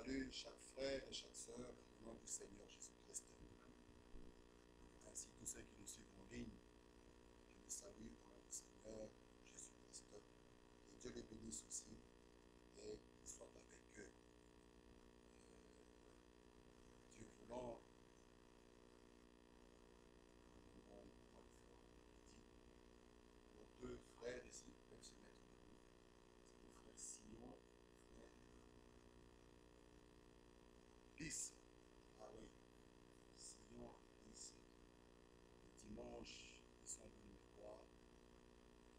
salue chaque frère et chaque sœur au nom du Seigneur Jésus-Christ. Ainsi tous ceux qui nous suivent en ligne, je vous salue au nom du Seigneur Jésus-Christ. Que Dieu les bénisse aussi et qu'il soit avec eux. Dieu voulant, nos deux frères ici peuvent se mettre debout. C'est le frère Sion, frère Lys. Ah oui, Sion, Lys. Le dimanche, ils sont venus me voir.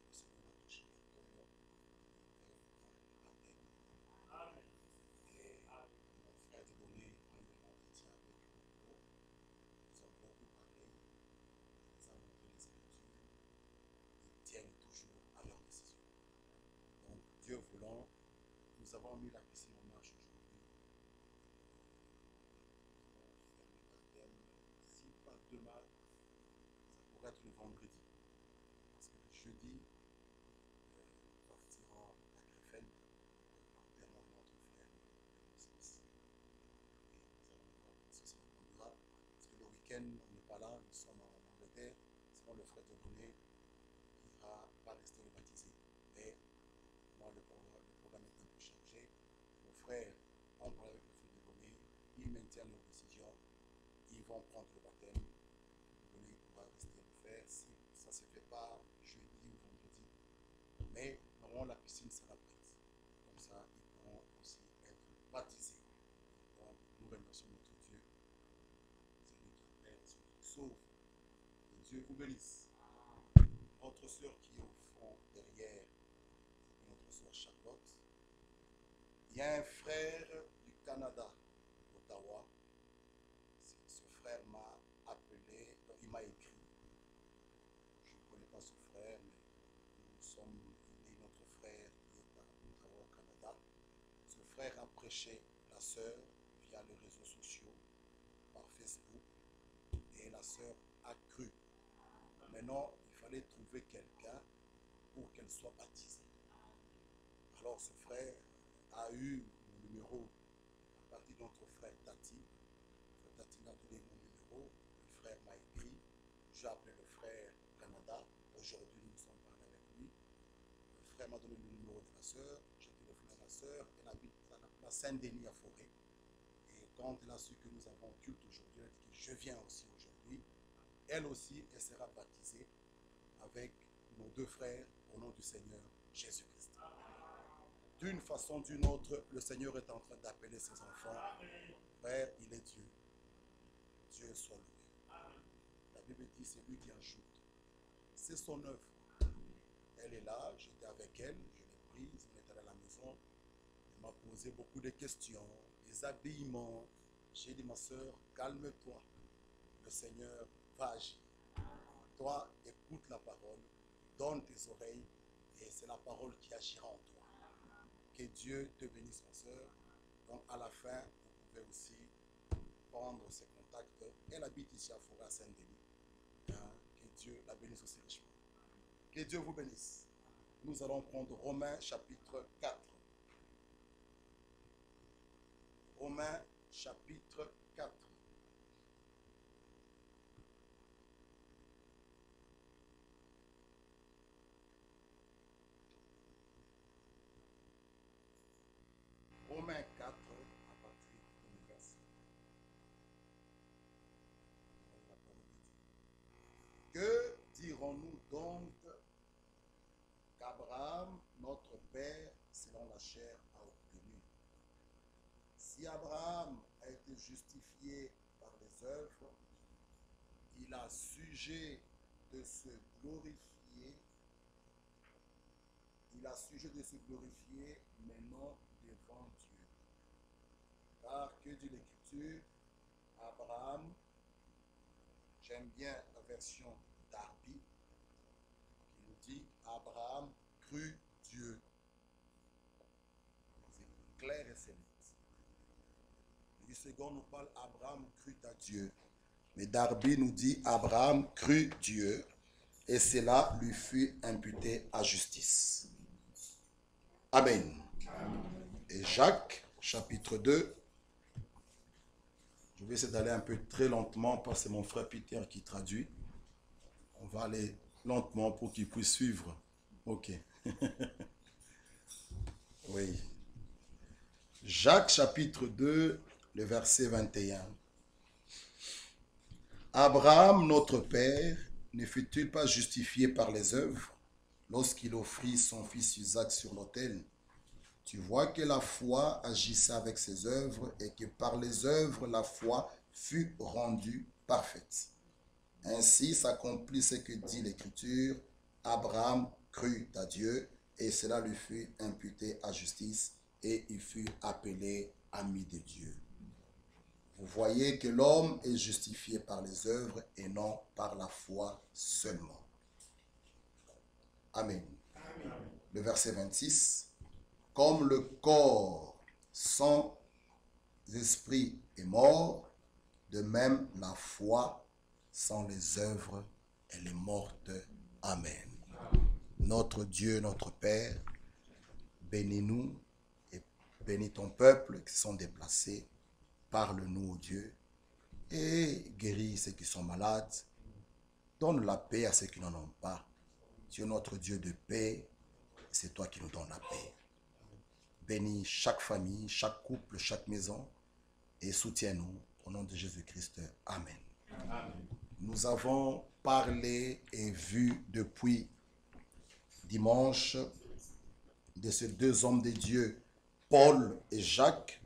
Le Seigneur a touché leur cœur. Et mon frère de donné un entretien avec eux. Ils ont beaucoup parlé. Ils ont montré les Écritures. Ils tiennent toujours à leur décision. Donc, Dieu voulant, nous avons mis la piscine en marche aujourd'hui. Nous allons faire le baptême. Si pas demain, ça pourrait être le vendredi. Parce que le jeudi, nous partirons à Krefeld pour l'enterrement de notre frère Smith. Et nous allons voir si ça répondra. Parce que le week-end, on n'est pas là, nous sommes en Angleterre. Sinon, le frère de Donné va rester baptisé. Mais moi, le programme est un peu chargé. Nos frères ont parlé avec le frère de Donné. Ils maintiennent leur décision. Ils vont prendre le baptême. Donné pourra rester le faire si ça ne se fait pas jeudi ou vendredi. Mais normalement, la piscine sera prête. Comme ça, ils pourront aussi être baptisés. Donc, nous remercions notre Dieu. C'est lui qui appelle, c'est lui qui sauve. Que Dieu vous bénisse. Notre soeur qui est au fond derrière, c'est notre soeur Charlotte. Il y a un frère du Canada, d'Ottawa. Ce frère m'a appelé, il m'a écrit. Je ne connais pas ce frère, mais il est notre frère qui est à Ottawa, au Canada. Ce frère a prêché la sœur via les réseaux sociaux, par Facebook, et la sœur a cru. Maintenant, il fallait trouver quelqu'un pour qu'elle soit baptisée. Alors ce frère a eu mon numéro à partir de notre frère Tati. Le frère Tati m'a donné mon numéro. Le frère m'a écrit. J'ai appelé le frère Canada. Aujourd'hui, nous sommes parlés avec lui. Le frère m'a donné le numéro de la sœur. J'ai téléphoné à la sœur. Elle habite à Saint-Denis à Forêt. Et quand elle a su que nous avons culte aujourd'hui, elle a dit que je viens aussi aujourd'hui. Elle aussi, elle sera baptisée avec nos deux frères au nom du Seigneur Jésus-Christ. D'une façon ou d'une autre, le Seigneur est en train d'appeler ses enfants. Frère, il est Dieu. Dieu soit loué. La Bible dit, c'est lui qui ajoute. C'est son œuvre. Elle est là, j'étais avec elle, je l'ai prise, on était à la maison. Elle m'a posé beaucoup de questions, des habillements. J'ai dit, ma soeur, calme-toi. Le Seigneur va agir. Toi, écoute la parole, donne tes oreilles, et c'est la parole qui agira en toi. Que Dieu te bénisse, ma soeur. Donc, à la fin, vous pouvez aussi prendre ses contacts. Elle habite ici à Forêt, à Saint-Denis. Que Dieu la bénisse aussi richement. Que Dieu vous bénisse. Nous allons prendre Romains chapitre 4. Romains chapitre 4. Romains 4, à partir du verset. Que dirons-nous donc qu'Abraham, notre père, selon la chair, a obtenu? Si Abraham a été justifié par les œuvres, il a sujet de se glorifier. Il a sujet de se glorifier, mais non devant Dieu. Car que dit l'Écriture? Abraham, j'aime bien la version d'Arby, qui nous dit Abraham crut Dieu. C'est clair et c'est net. Le second nous parle Abraham crut à Dieu. Mais Darby nous dit Abraham crut Dieu et cela lui fut imputé à justice. Amen. Et Jacques, chapitre 2, Je vais essayer d'aller un peu très lentement parce que c'est mon frère Peter qui traduit. On va aller lentement pour qu'il puisse suivre. Ok. Oui. Jacques chapitre 2, le verset 21. Abraham, notre père, ne fut-il pas justifié par les œuvres lorsqu'il offrit son fils Isaac sur l'autel? Tu vois que la foi agissait avec ses œuvres et que par les œuvres, la foi fut rendue parfaite. Ainsi s'accomplit ce que dit l'Écriture. Abraham crut à Dieu et cela lui fut imputé à justice et il fut appelé ami de Dieu. Vous voyez que l'homme est justifié par les œuvres et non par la foi seulement. Amen. Amen. Le verset 26. Comme le corps sans esprit est mort, de même la foi sans les œuvres, elle est morte. Amen. Amen. Notre Dieu, notre Père, bénis-nous et bénis ton peuple qui sont déplacés. Parle-nous, ô Dieu, et guéris ceux qui sont malades. Donne la paix à ceux qui n'en ont pas. Tu es notre Dieu de paix, c'est toi qui nous donnes la paix. Bénis chaque famille, chaque couple, chaque maison, et soutiens-nous au nom de Jésus-Christ. Amen. Amen. Nous avons parlé et vu depuis dimanche de ces deux hommes de Dieu, Paul et Jacques.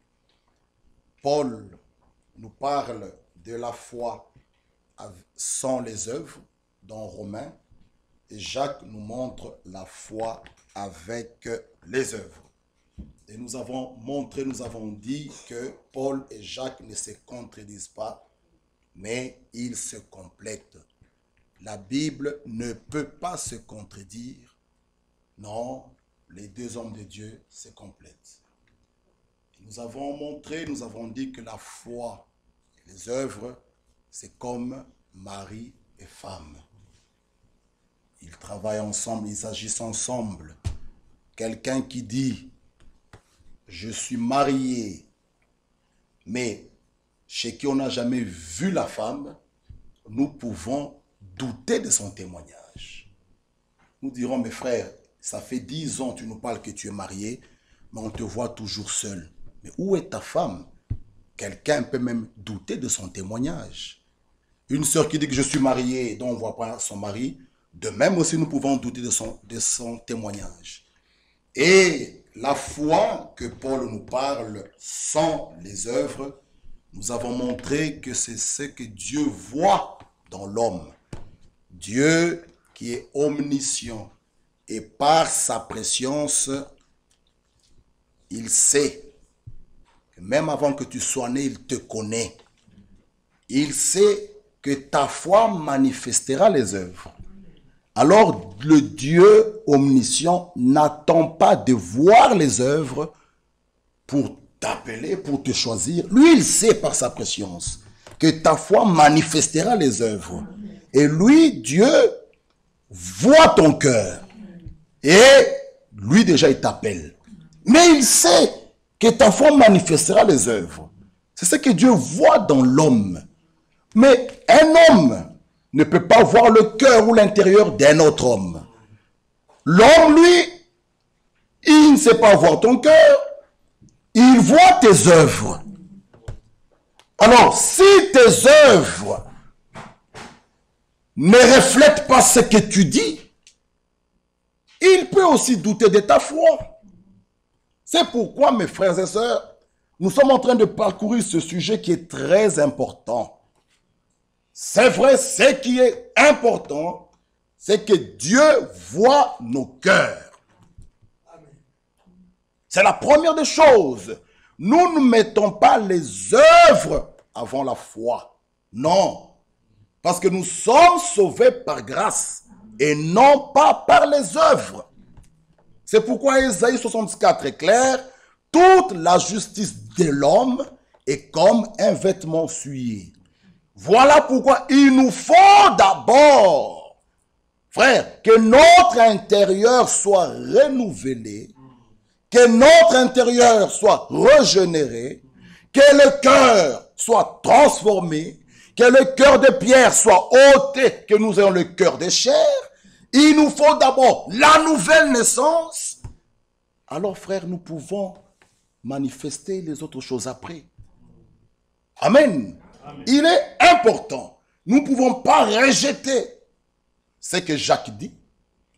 Paul nous parle de la foi sans les œuvres dans Romains et Jacques nous montre la foi avec les œuvres. Et nous avons montré, nous avons dit que Paul et Jacques ne se contredisent pas, mais ils se complètent. La Bible ne peut pas se contredire. Non, les deux hommes de Dieu se complètent. Nous avons montré, nous avons dit que la foi et les œuvres, c'est comme mari et femme. Ils travaillent ensemble, ils agissent ensemble. Quelqu'un qui dit, je suis marié, mais chez qui on n'a jamais vu la femme, nous pouvons douter de son témoignage. Nous dirons, mes frères, ça fait 10 ans que tu nous parles que tu es marié, mais on te voit toujours seul. Mais où est ta femme? Quelqu'un peut même douter de son témoignage. Une sœur qui dit que je suis mariée, dont on ne voit pas son mari, de même aussi nous pouvons douter de son témoignage. Et la foi que Paul nous parle sans les œuvres, nous avons montré que c'est ce que Dieu voit dans l'homme. Dieu qui est omniscient et par sa préscience, il sait que même avant que tu sois né, il te connaît. Il sait que ta foi manifestera les œuvres. Alors, le Dieu omniscient n'attend pas de voir les œuvres pour t'appeler, pour te choisir. Lui, il sait par sa préscience que ta foi manifestera les œuvres. Et lui, Dieu, voit ton cœur. Et lui, déjà, il t'appelle. Mais il sait que ta foi manifestera les œuvres. C'est ce que Dieu voit dans l'homme. Mais un homme ne peut pas voir le cœur ou l'intérieur d'un autre homme. L'homme, lui, il ne sait pas voir ton cœur, il voit tes œuvres. Alors, si tes œuvres ne reflètent pas ce que tu dis, il peut aussi douter de ta foi. C'est pourquoi, mes frères et sœurs, nous sommes en train de parcourir ce sujet qui est très important. C'est vrai, ce qui est important, c'est que Dieu voit nos cœurs. C'est la première des choses. Nous ne mettons pas les œuvres avant la foi. Non. Parce que nous sommes sauvés par grâce et non pas par les œuvres. C'est pourquoi Ésaïe 64 est clair. Toute la justice de l'homme est comme un vêtement souillé. Voilà pourquoi il nous faut d'abord, frère, que notre intérieur soit renouvelé, que notre intérieur soit régénéré, que le cœur soit transformé, que le cœur de pierre soit ôté, que nous ayons le cœur de chair, il nous faut d'abord la nouvelle naissance. Alors, frères, nous pouvons manifester les autres choses après. Amen. Amen. Il est important. Nous ne pouvons pas rejeter ce que Jacques dit,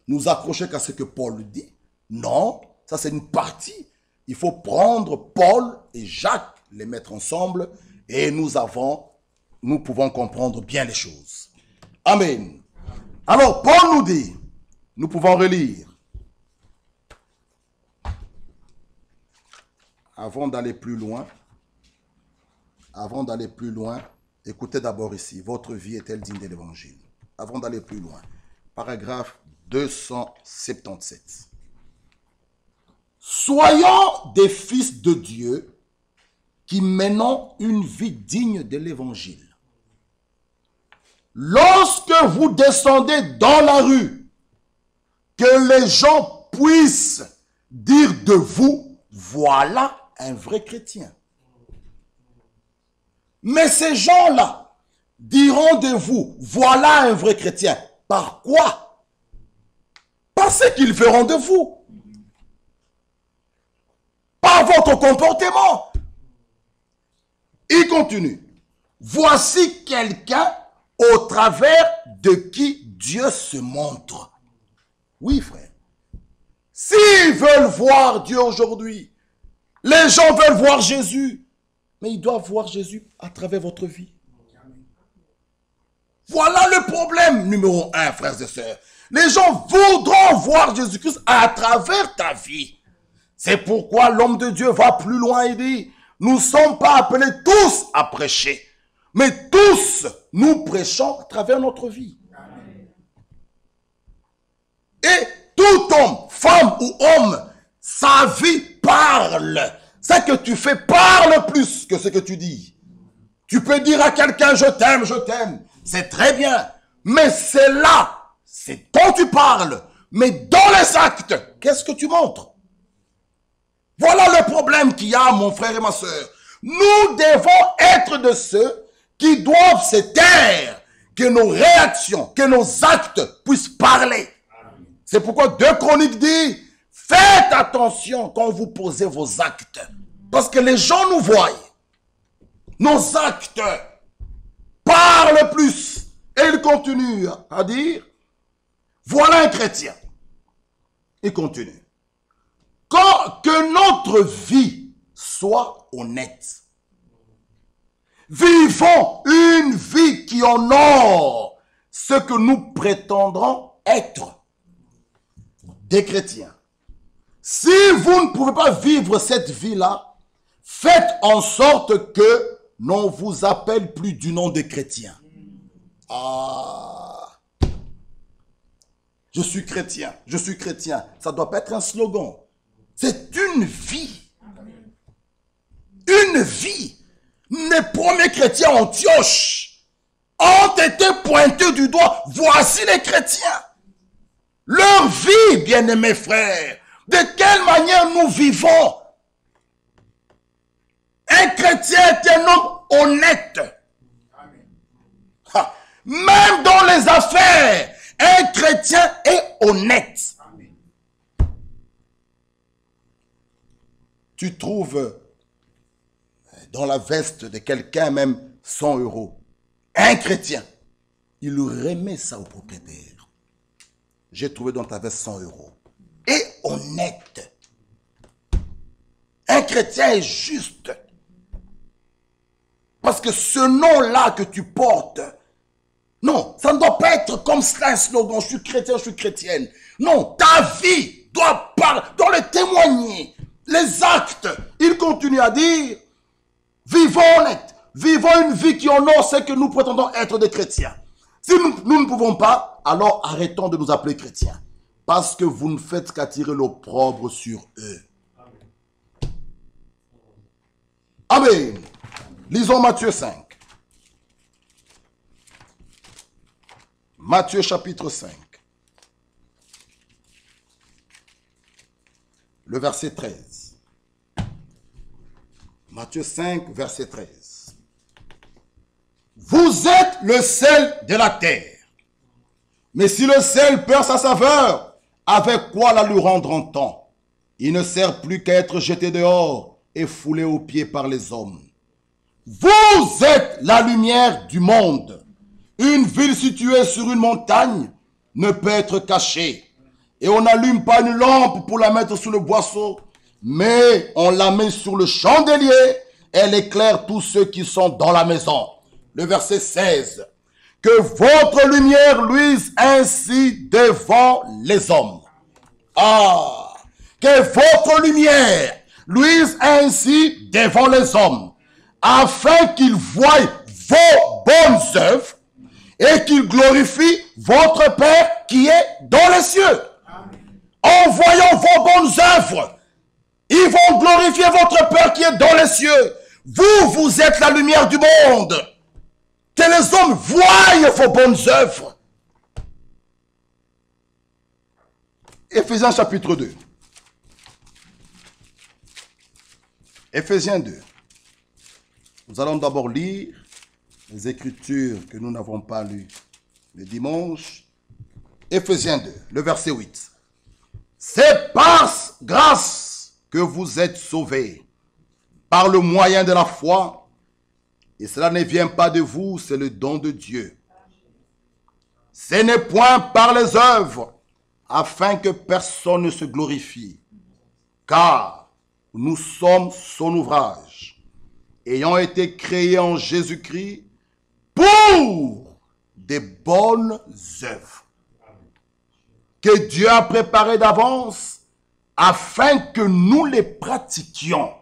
nous accrocher qu'à ce que Paul dit. Non, ça c'est une partie. Il faut prendre Paul et Jacques, les mettre ensemble, et nous pouvons comprendre bien les choses. Amen. Alors, Paul nous dit, nous pouvons relire. Avant d'aller plus loin, écoutez d'abord ici, votre vie est-elle digne de l'évangile? Avant d'aller plus loin, paragraphe 277. Soyons des fils de Dieu qui menons une vie digne de l'évangile. Lorsque vous descendez dans la rue, que les gens puissent dire de vous, voilà un vrai chrétien. Mais ces gens-là diront de vous, voilà un vrai chrétien. Par quoi? Par ce qu'ils feront de vous. Par votre comportement. Il continue. Voici quelqu'un au travers de qui Dieu se montre. Oui, frère. S'ils veulent voir Dieu aujourd'hui, les gens veulent voir Jésus, mais ils doivent voir Jésus à travers votre vie. Voilà le problème numéro 1, frères et sœurs. Les gens voudront voir Jésus-Christ à travers ta vie. C'est pourquoi l'homme de Dieu va plus loin et dit, nous ne sommes pas appelés tous à prêcher, mais tous nous prêchons à travers notre vie. Et tout homme, femme ou homme, sa vie parle. Ce que tu fais parle plus que ce que tu dis. Tu peux dire à quelqu'un, je t'aime. C'est très bien. Mais c'est là, c'est quand tu parles. Mais dans les actes, qu'est-ce que tu montres? Voilà le problème qu'il y a, mon frère et ma soeur. Nous devons être de ceux qui doivent se taire, que nos réactions, que nos actes puissent parler. C'est pourquoi 2 Chroniques dit, faites attention quand vous posez vos actes. Parce que les gens nous voient. Nos actes parlent plus. Et il continue à dire, voilà un chrétien. Il continue. Que notre vie soit honnête. Vivons une vie qui honore ce que nous prétendrons être des chrétiens. Si vous ne pouvez pas vivre cette vie-là, faites en sorte que l'on vous appelle plus du nom de chrétien. Ah, je suis chrétien. Ça ne doit pas être un slogan. C'est une vie. Une vie. Les premiers chrétiens Antioche ont été pointés du doigt. Voici les chrétiens. Leur vie, bien-aimés frères. De quelle manière nous vivons? Un chrétien est un homme honnête. Ha. Même dans les affaires, un chrétien est honnête. Tu trouves dans la veste de quelqu'un même 100 €. Un chrétien, il remet ça au propriétaire. J'ai trouvé dans ta veste 100 €. Et honnête. Un chrétien est juste. Parce que ce nom-là que tu portes, non, ça ne doit pas être comme cela un slogan, je suis chrétien, je suis chrétienne. Non, ta vie doit le témoigner. Les actes, il continue à dire, vivons honnête, vivons une vie qui honore ce que nous prétendons être des chrétiens. Si nous ne pouvons pas, alors arrêtons de nous appeler chrétiens. Parce que vous ne faites qu'attirer l'opprobre sur eux. Amen. Lisons Matthieu 5. Matthieu chapitre 5. Le verset 13. Matthieu 5, verset 13. Vous êtes le sel de la terre. Mais si le sel perd sa saveur, avec quoi la lui rendre en temps? Il ne sert plus qu'à être jeté dehors et foulé aux pieds par les hommes. Vous êtes la lumière du monde. Une ville située sur une montagne ne peut être cachée. Et on n'allume pas une lampe pour la mettre sous le boisseau, mais on la met sur le chandelier. Elle éclaire tous ceux qui sont dans la maison. Le verset 16. Que votre lumière luise ainsi devant les hommes. Ah! Que votre lumière luise ainsi devant les hommes, afin qu'ils voient vos bonnes œuvres et qu'ils glorifient votre Père qui est dans les cieux. En voyant vos bonnes œuvres, ils vont glorifier votre Père qui est dans les cieux. Vous, vous êtes la lumière du monde. Que les hommes voient vos bonnes œuvres. Éphésiens chapitre 2. Éphésiens 2. Nous allons d'abord lire les Écritures que nous n'avons pas lues le dimanche. Éphésiens 2, le verset 8. C'est par grâce que vous êtes sauvés, par le moyen de la foi, et cela ne vient pas de vous, c'est le don de Dieu. Ce n'est point par les œuvres, afin que personne ne se glorifie, car nous sommes son ouvrage, ayant été créés en Jésus-Christ pour des bonnes œuvres que Dieu a préparées d'avance afin que nous les pratiquions.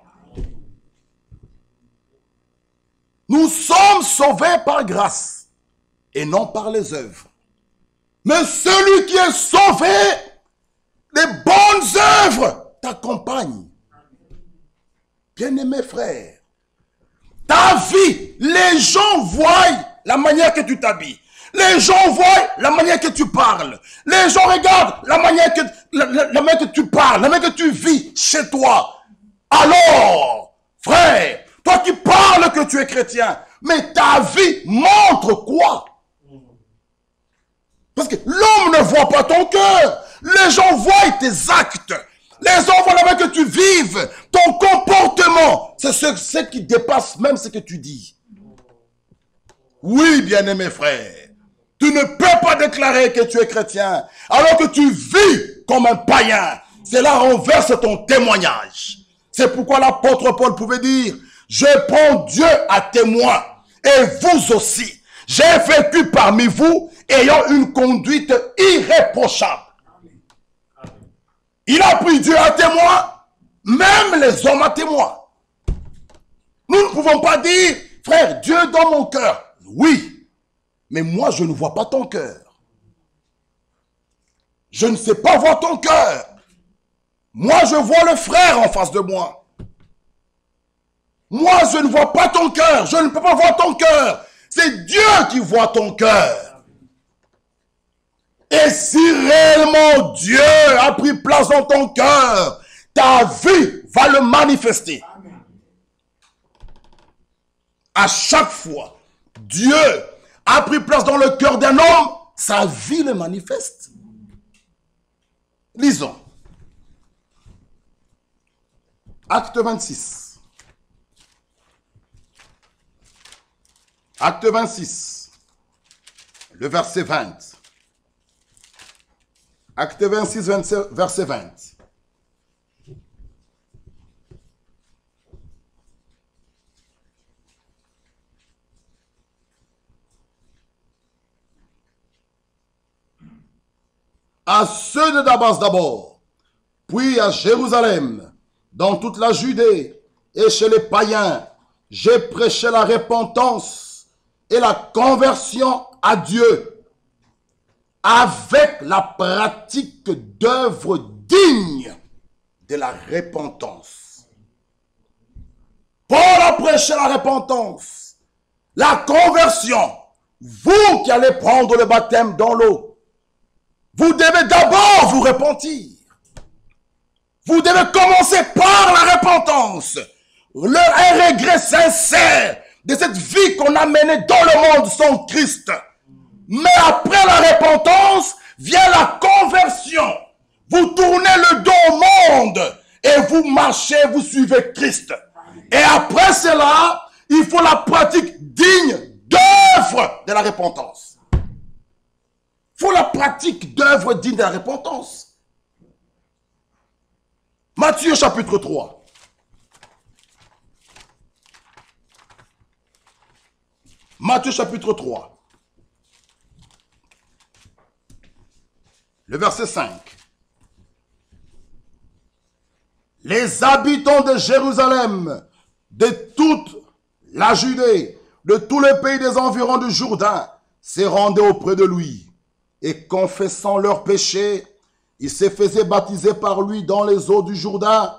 Nous sommes sauvés par grâce et non par les œuvres. Mais celui qui est sauvé, les bonnes œuvres t'accompagnent. Bien-aimé frère, ta vie, les gens voient la manière que tu t'habilles. Les gens voient la manière que tu parles. Les gens regardent la manière que tu parles, la manière que tu vis chez toi. Alors, frère, toi qui parles que tu es chrétien, mais ta vie montre quoi? Parce que l'homme ne voit pas ton cœur. Les gens voient tes actes. Les gens voient la manière que tu vives. Ton comportement, c'est ce qui dépasse même ce que tu dis. Oui, bien-aimé frère. Tu ne peux pas déclarer que tu es chrétien alors que tu vis comme un païen. Cela renverse ton témoignage. C'est pourquoi l'apôtre Paul pouvait dire: je prends Dieu à témoin, et vous aussi. J'ai vécu parmi vous ayant une conduite irréprochable. Il a pris Dieu à témoin, même les hommes à témoin. Nous ne pouvons pas dire: frère, Dieu est dans mon cœur. Oui. Mais moi, je ne vois pas ton cœur. Je ne sais pas voir ton cœur. Moi, je vois le frère en face de moi. Moi, je ne vois pas ton cœur. Je ne peux pas voir ton cœur. C'est Dieu qui voit ton cœur. Et si réellement Dieu a pris place dans ton cœur, ta vie va le manifester. À chaque fois, Dieu a pris place dans le cœur d'un homme, sa vie le manifeste. Lisons. Acte 26. Acte 26. Le verset 20. Acte 26, verset 20. À ceux de Damas d'abord, puis à Jérusalem, dans toute la Judée et chez les païens, j'ai prêché la repentance et la conversion à Dieu, avec la pratique d'œuvres dignes de la repentance. Paul a prêché la repentance, la conversion. Vous qui allez prendre le baptême dans l'eau, vous devez d'abord vous repentir. Vous devez commencer par la repentance. Un regret sincère de cette vie qu'on a menée dans le monde sans Christ. Mais après la repentance, vient la conversion. Vous tournez le dos au monde et vous marchez, vous suivez Christ. Et après cela, il faut la pratique digne d'œuvre de la repentance. Il faut la pratique d'œuvre digne de la repentance. Matthieu chapitre 3. Matthieu chapitre 3. Le verset 5. Les habitants de Jérusalem, de toute la Judée, de tous les pays des environs du Jourdain, se rendaient auprès de lui. Et confessant leurs péchés, ils se faisaient baptiser par lui dans les eaux du Jourdain.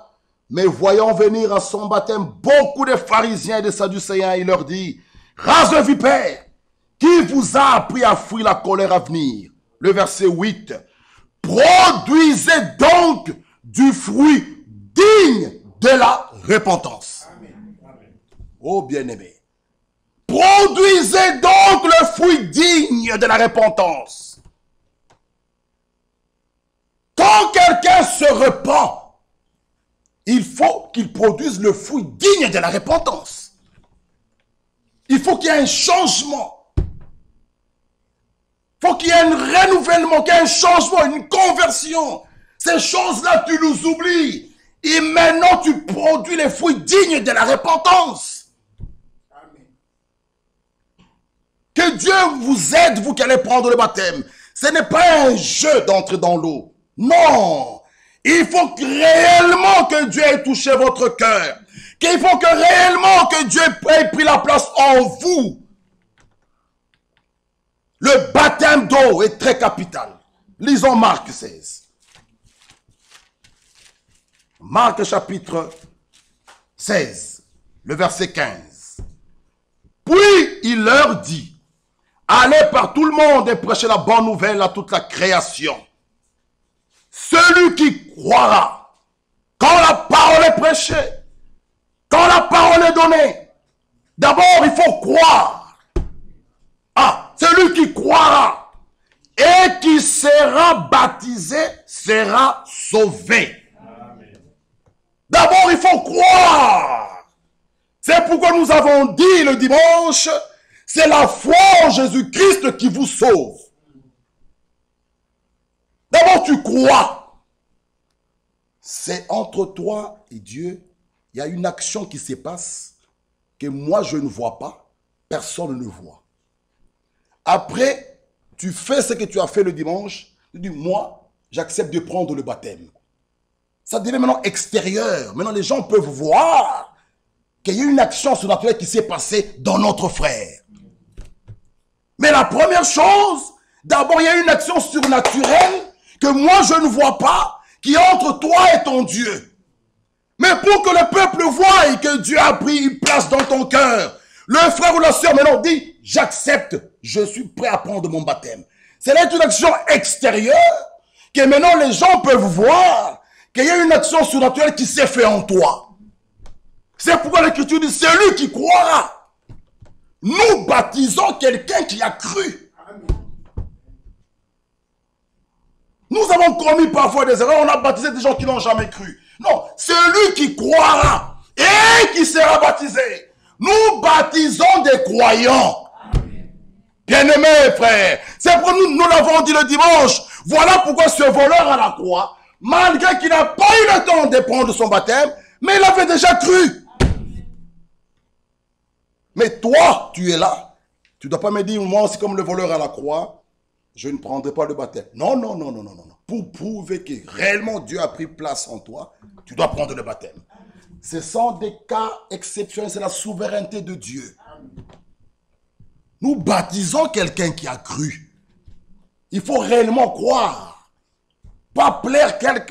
Mais voyant venir à son baptême beaucoup de pharisiens et de sadducéens, il leur dit: race de vipères, qui vous a appris à fuir la colère à venir? Le verset 8. Produisez donc du fruit digne de la repentance. Oh bien-aimé. Produisez donc le fruit digne de la repentance. Quand quelqu'un se repent, il faut qu'il produise le fruit digne de la repentance. Il faut qu'il y ait un changement. Il faut qu'il y ait un renouvellement, qu'il y ait un changement, une conversion. Ces choses-là, tu nous oublies. Et maintenant, tu produis les fruits dignes de la repentance. Amen. Que Dieu vous aide, vous qui allez prendre le baptême. Ce n'est pas un jeu d'entrer dans l'eau. Non. Il faut réellement que Dieu ait touché votre cœur. Qu'il faut que réellement que Dieu ait pris la place en vous. Le baptême d'eau est très capital. Lisons Marc 16. Marc chapitre 16, le verset 15. Puis il leur dit: allez par tout le monde et prêchez la bonne nouvelle à toute la création. Celui qui croira, quand la parole est prêchée, quand la parole est donnée, d'abord il faut croire. Ah, celui qui croira et qui sera baptisé sera sauvé. D'abord, il faut croire. C'est pourquoi nous avons dit le dimanche, c'est la foi en Jésus-Christ qui vous sauve. D'abord, tu crois. C'est entre toi et Dieu, il y a une action qui se passe que moi je ne vois pas, personne ne voit. Après, tu fais ce que tu as fait le dimanche, tu dis, moi, j'accepte de prendre le baptême. Ça devient maintenant extérieur. Maintenant, les gens peuvent voir qu'il y a une action surnaturelle qui s'est passée dans notre frère. Mais la première chose, d'abord, il y a une action surnaturelle que moi, je ne vois pas, qui est entre toi et ton Dieu. Mais pour que le peuple voie et que Dieu a pris une place dans ton cœur, le frère ou la sœur maintenant dit, j'accepte, je suis prêt à prendre mon baptême. C'est là une action extérieure que maintenant les gens peuvent voir qu'il y a une action surnaturelle qui s'est faite en toi. C'est pourquoi l'Écriture dit, celui qui croira. Nous baptisons quelqu'un qui a cru. Nous avons commis parfois des erreurs, on a baptisé des gens qui n'ont jamais cru. Non, celui qui croira et qui sera baptisé. Nous baptisons des croyants. Bien-aimés frères, c'est pour nous l'avons dit le dimanche. Voilà pourquoi ce voleur à la croix, malgré qu'il n'a pas eu le temps de prendre son baptême, mais il avait déjà cru. Mais toi, tu es là. Tu ne dois pas me dire, moi aussi comme le voleur à la croix, je ne prendrai pas le baptême. Non, non, non, non, non, non. Pour prouver que réellement Dieu a pris place en toi, tu dois prendre le baptême. Ce sont des cas exceptionnels, c'est la souveraineté de Dieu. Nous baptisons quelqu'un qui a cru. Il faut réellement croire. Pas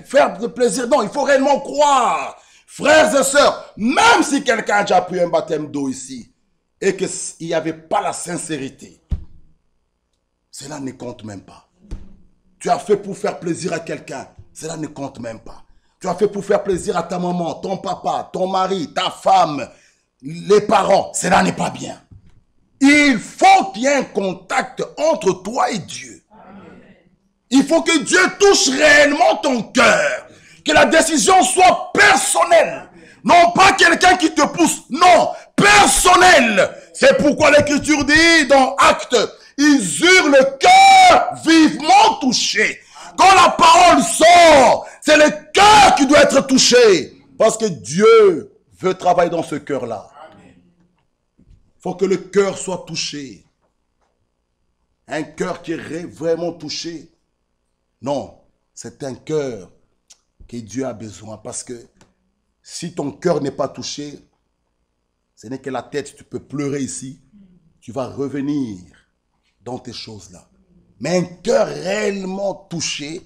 faire de plaisir. Non, il faut réellement croire. Frères et sœurs, même si quelqu'un a déjà pris un baptême d'eau ici, et qu'il n'y avait pas la sincérité, cela ne compte même pas. Tu as fait pour faire plaisir à quelqu'un, cela ne compte même pas. Tu as fait pour faire plaisir à ta maman, ton papa, ton mari, ta femme. les parents, cela n'est pas bien. Il faut qu'il y ait un contact entre toi et Dieu. Il faut que Dieu touche réellement ton cœur. Que la décision soit personnelle. Non pas quelqu'un qui te pousse. Non, personnel. C'est pourquoi l'Écriture dit dans Actes, ils eurent le cœur vivement touché. Quand la parole sort, c'est le cœur qui doit être touché. Parce que Dieu veut travailler dans ce cœur-là. Il faut que le cœur soit touché. Un cœur qui est vraiment touché. Non, c'est un cœur que Dieu a besoin. Parce que si ton cœur n'est pas touché, ce n'est que la tête, tu peux pleurer ici. Tu vas revenir dans tes choses-là. Mais un cœur réellement touché,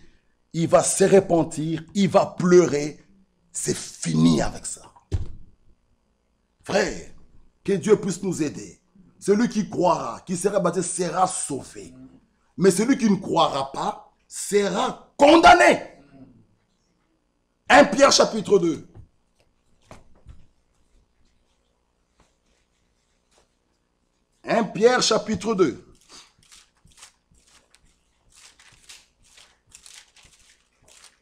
il va se repentir, il va pleurer. C'est fini avec ça. Frère, que Dieu puisse nous aider. Celui qui croira, qui sera baptisé, sera sauvé. Mais celui qui ne croira pas, sera condamné. 1 Pierre chapitre 2. « 1 Pierre chapitre 2.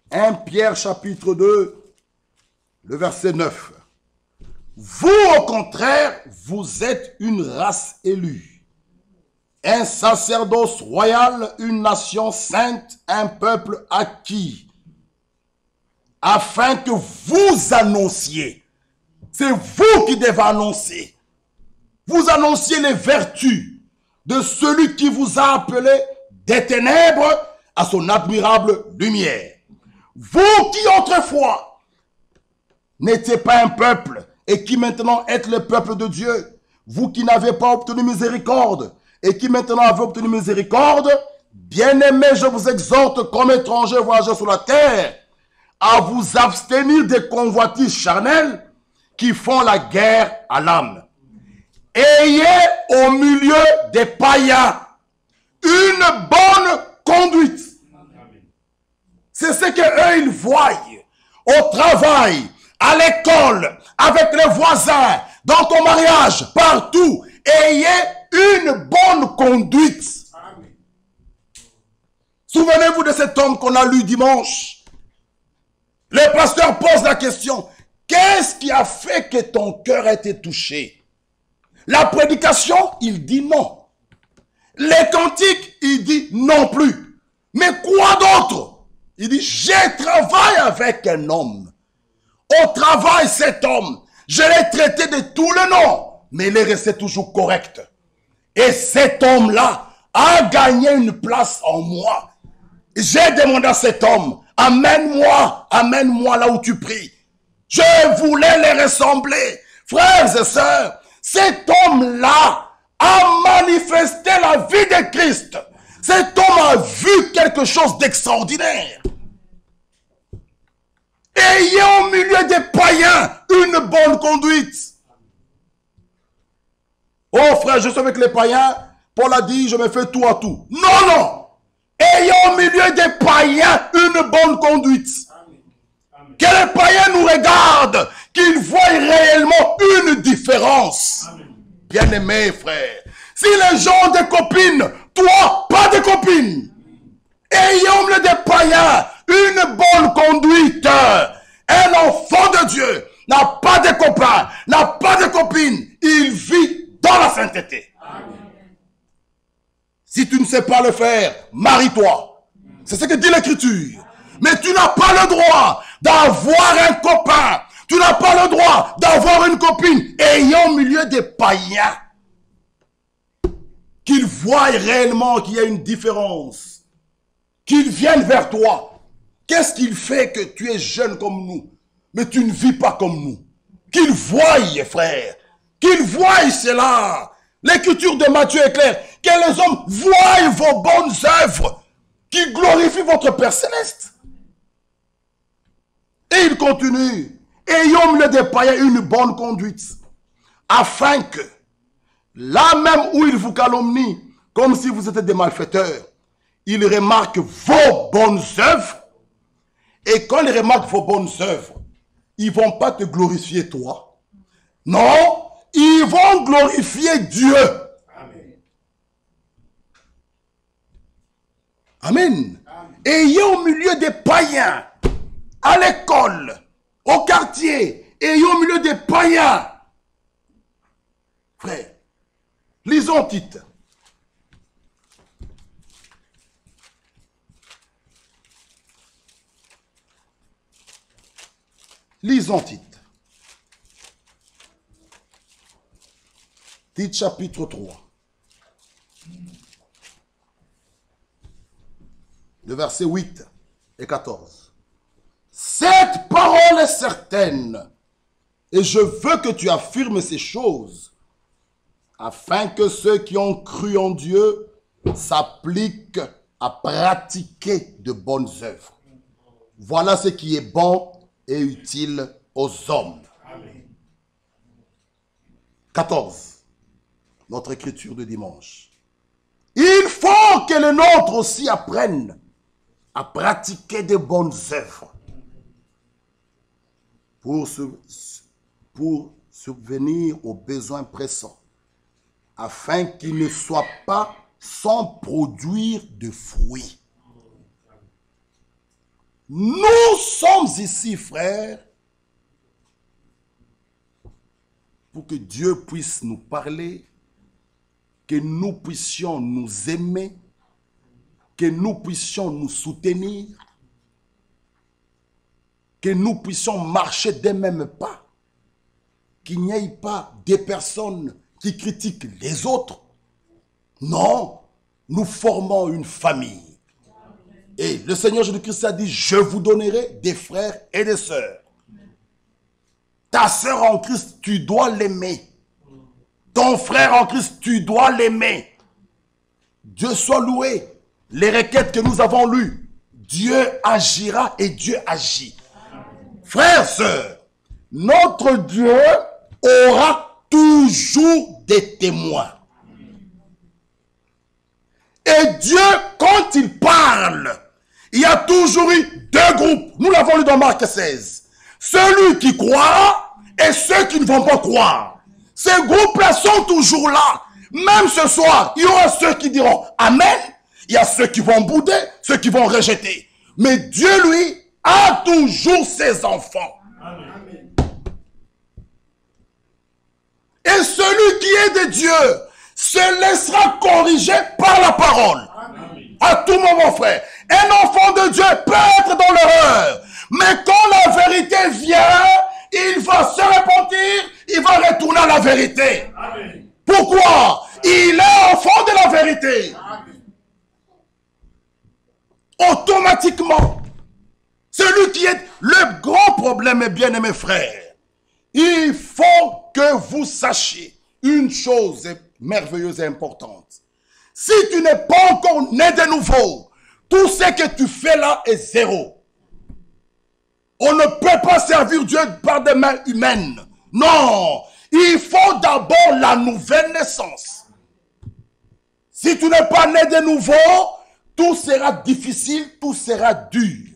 « 1 Pierre chapitre 2, le verset 9. Vous, au contraire, vous êtes une race élue, un sacerdoce royal, une nation sainte, un peuple acquis, afin que vous annonciez. C'est vous qui devez annoncer. Vous annonciez les vertus de celui qui vous a appelé des ténèbres à son admirable lumière. Vous qui autrefois n'étiez pas un peuple et qui maintenant êtes le peuple de Dieu, vous qui n'avez pas obtenu miséricorde et qui maintenant avez obtenu miséricorde, bien-aimés, je vous exhorte comme étrangers voyageurs sur la terre à vous abstenir des convoitises charnelles qui font la guerre à l'âme. Ayez au milieu des païens une bonne conduite. C'est ce qu'eux ils voient au travail, à l'école, avec les voisins, dans ton mariage, partout. Ayez une bonne conduite. Souvenez-vous de cet homme qu'on a lu dimanche. Le pasteur pose la question, qu'est-ce qui a fait que ton cœur a été touché? La prédication, il dit non. Les cantiques, il dit non plus. Mais quoi d'autre? Il dit, j'ai travaillé avec un homme. Au travail, cet homme, je l'ai traité de tous les noms, mais il est resté toujours correct. Et cet homme-là a gagné une place en moi. J'ai demandé à cet homme, amène-moi là où tu pries. Je voulais les ressembler. Frères et sœurs, cet homme-là a manifesté la vie de Christ. Cet homme a vu quelque chose d'extraordinaire. Ayez au milieu des païens une bonne conduite. Oh frère, je suis avec les païens. Paul a dit, je me fais tout à tout. Non, non. Ayez au milieu des païens une bonne conduite. Amen. Que les païens nous regardent, qu'ils voient réellement une différence. Bien-aimés frères, si les gens ont des copines, toi, pas de copines. Ayez au milieu des païens une bonne conduite. Un enfant de Dieu n'a pas de copains, n'a pas de copines. Il vit dans la sainteté. Amen. Si tu ne sais pas le faire, marie-toi. C'est ce que dit l'Écriture. Mais tu n'as pas le droit d'avoir un copain. Tu n'as pas le droit d'avoir une copine. Ayant au milieu des païens, qu'ils voient réellement qu'il y a une différence. Qu'ils viennent vers toi. Qu'est-ce qu'il fait que tu es jeune comme nous, mais tu ne vis pas comme nous? Qu'ils voient, frère. Qu'ils voient cela. L'Écriture de Matthieu est claire. Que les hommes voient vos bonnes œuvres qui glorifient votre Père Céleste. Et il continue. Ayons au milieu des païens une bonne conduite, afin que, là même où ils vous calomnient, comme si vous étiez des malfaiteurs, ils remarquent vos bonnes œuvres. Et quand ils remarquent vos bonnes œuvres, ils ne vont pas te glorifier toi. Non, ils vont glorifier Dieu. Amen. Amen. Ayez au milieu des païens, à l'école, au quartier, ayez au milieu des païens. Frère, lisons Tite. Lisons Tite. Tite chapitre 3. Le verset 8 et 14. Cette parole est certaine, et je veux que tu affirmes ces choses, afin que ceux qui ont cru en Dieu s'appliquent à pratiquer de bonnes œuvres. Voilà ce qui est bon et utile aux hommes. Amen. 14. Notre écriture de dimanche. Il faut que les nôtres aussi apprennent à pratiquer de bonnes œuvres pour subvenir aux besoins pressants, afin qu'ils ne soient pas sans produire de fruits. Nous sommes ici, frères, pour que Dieu puisse nous parler, que nous puissions nous aimer, que nous puissions nous soutenir, que nous puissions marcher des mêmes pas, qu'il n'y ait pas des personnes qui critiquent les autres. Non, nous formons une famille. Et le Seigneur Jésus-Christ a dit, je vous donnerai des frères et des sœurs. Ta sœur en Christ, tu dois l'aimer. Ton frère en Christ, tu dois l'aimer. Dieu soit loué. Les requêtes que nous avons lues, Dieu agira et Dieu agit. Frères, sœurs, notre Dieu aura toujours des témoins. Et Dieu, quand il parle, il y a toujours eu deux groupes. Nous l'avons lu dans Marc 16. Celui qui croit et ceux qui ne vont pas croire. Ces groupes-là sont toujours là. Même ce soir, il y aura ceux qui diront Amen. Il y a ceux qui vont bouder, ceux qui vont rejeter. Mais Dieu, lui, a toujours ses enfants. Amen. Et celui qui est de Dieu se laissera corriger par la parole. Amen. À tout moment, frère. Un enfant de Dieu peut être dans l'erreur. Mais quand la vérité vient, il va se repentir, il va retourner à la vérité. Amen. Pourquoi? Il est enfant de la vérité. Amen. Automatiquement. Celui qui est le grand problème, mes bien-aimés frères, il faut que vous sachiez une chose merveilleuse et importante. Si tu n'es pas encore né de nouveau, tout ce que tu fais là est zéro. On ne peut pas servir Dieu par des mains humaines. Non, il faut d'abord la nouvelle naissance. Si tu n'es pas né de nouveau, tout sera difficile, tout sera dur.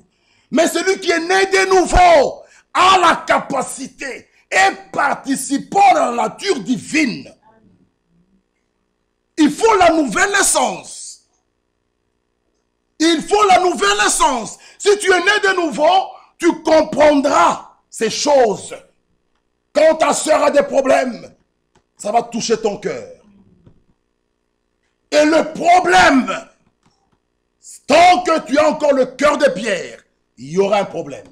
Mais celui qui est né de nouveau a la capacité et participant à la nature divine. Il faut la nouvelle naissance. Il faut la nouvelle naissance. Si tu es né de nouveau, tu comprendras ces choses. Quand ta soeur a des problèmes, ça va toucher ton cœur. Et le problème, tant que tu as encore le cœur de pierre, il y aura un problème.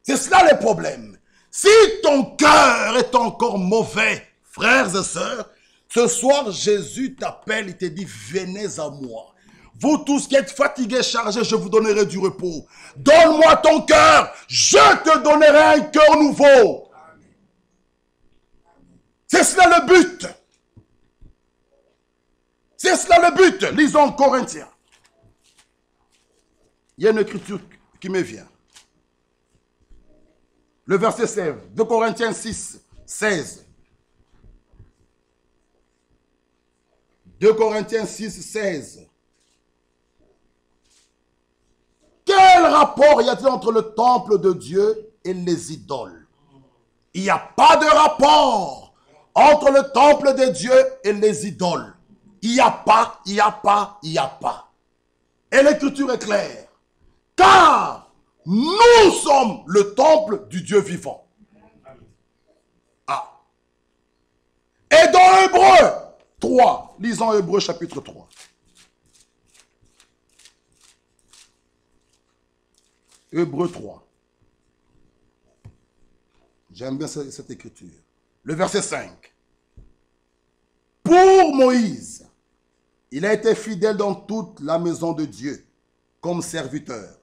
C'est cela le problème. Si ton cœur est encore mauvais, frères et sœurs, ce soir, Jésus t'appelle et te dit, venez à moi. Vous tous qui êtes fatigués, chargés, je vous donnerai du repos. Donne-moi ton cœur, je te donnerai un cœur nouveau. C'est cela le but. C'est cela le but. Lisons Corinthiens. Il y a une écriture qui me vient. Le verset 16 de Corinthiens 6, 16. 2 Corinthiens 6, 16. Quel rapport y a-t-il entre le temple de Dieu et les idoles? Il n'y a pas de rapport. entre le temple de Dieu et les idoles. Il n'y a pas, il n'y a pas, il n'y a pas. Et l'écriture est claire. Car nous sommes le temple du Dieu vivant. Ah. Et dans Hébreu 3, lisons Hébreu chapitre 3. Hébreu 3. J'aime bien cette écriture. Le verset 5. Pour Moïse, il a été fidèle dans toute la maison de Dieu, comme serviteur,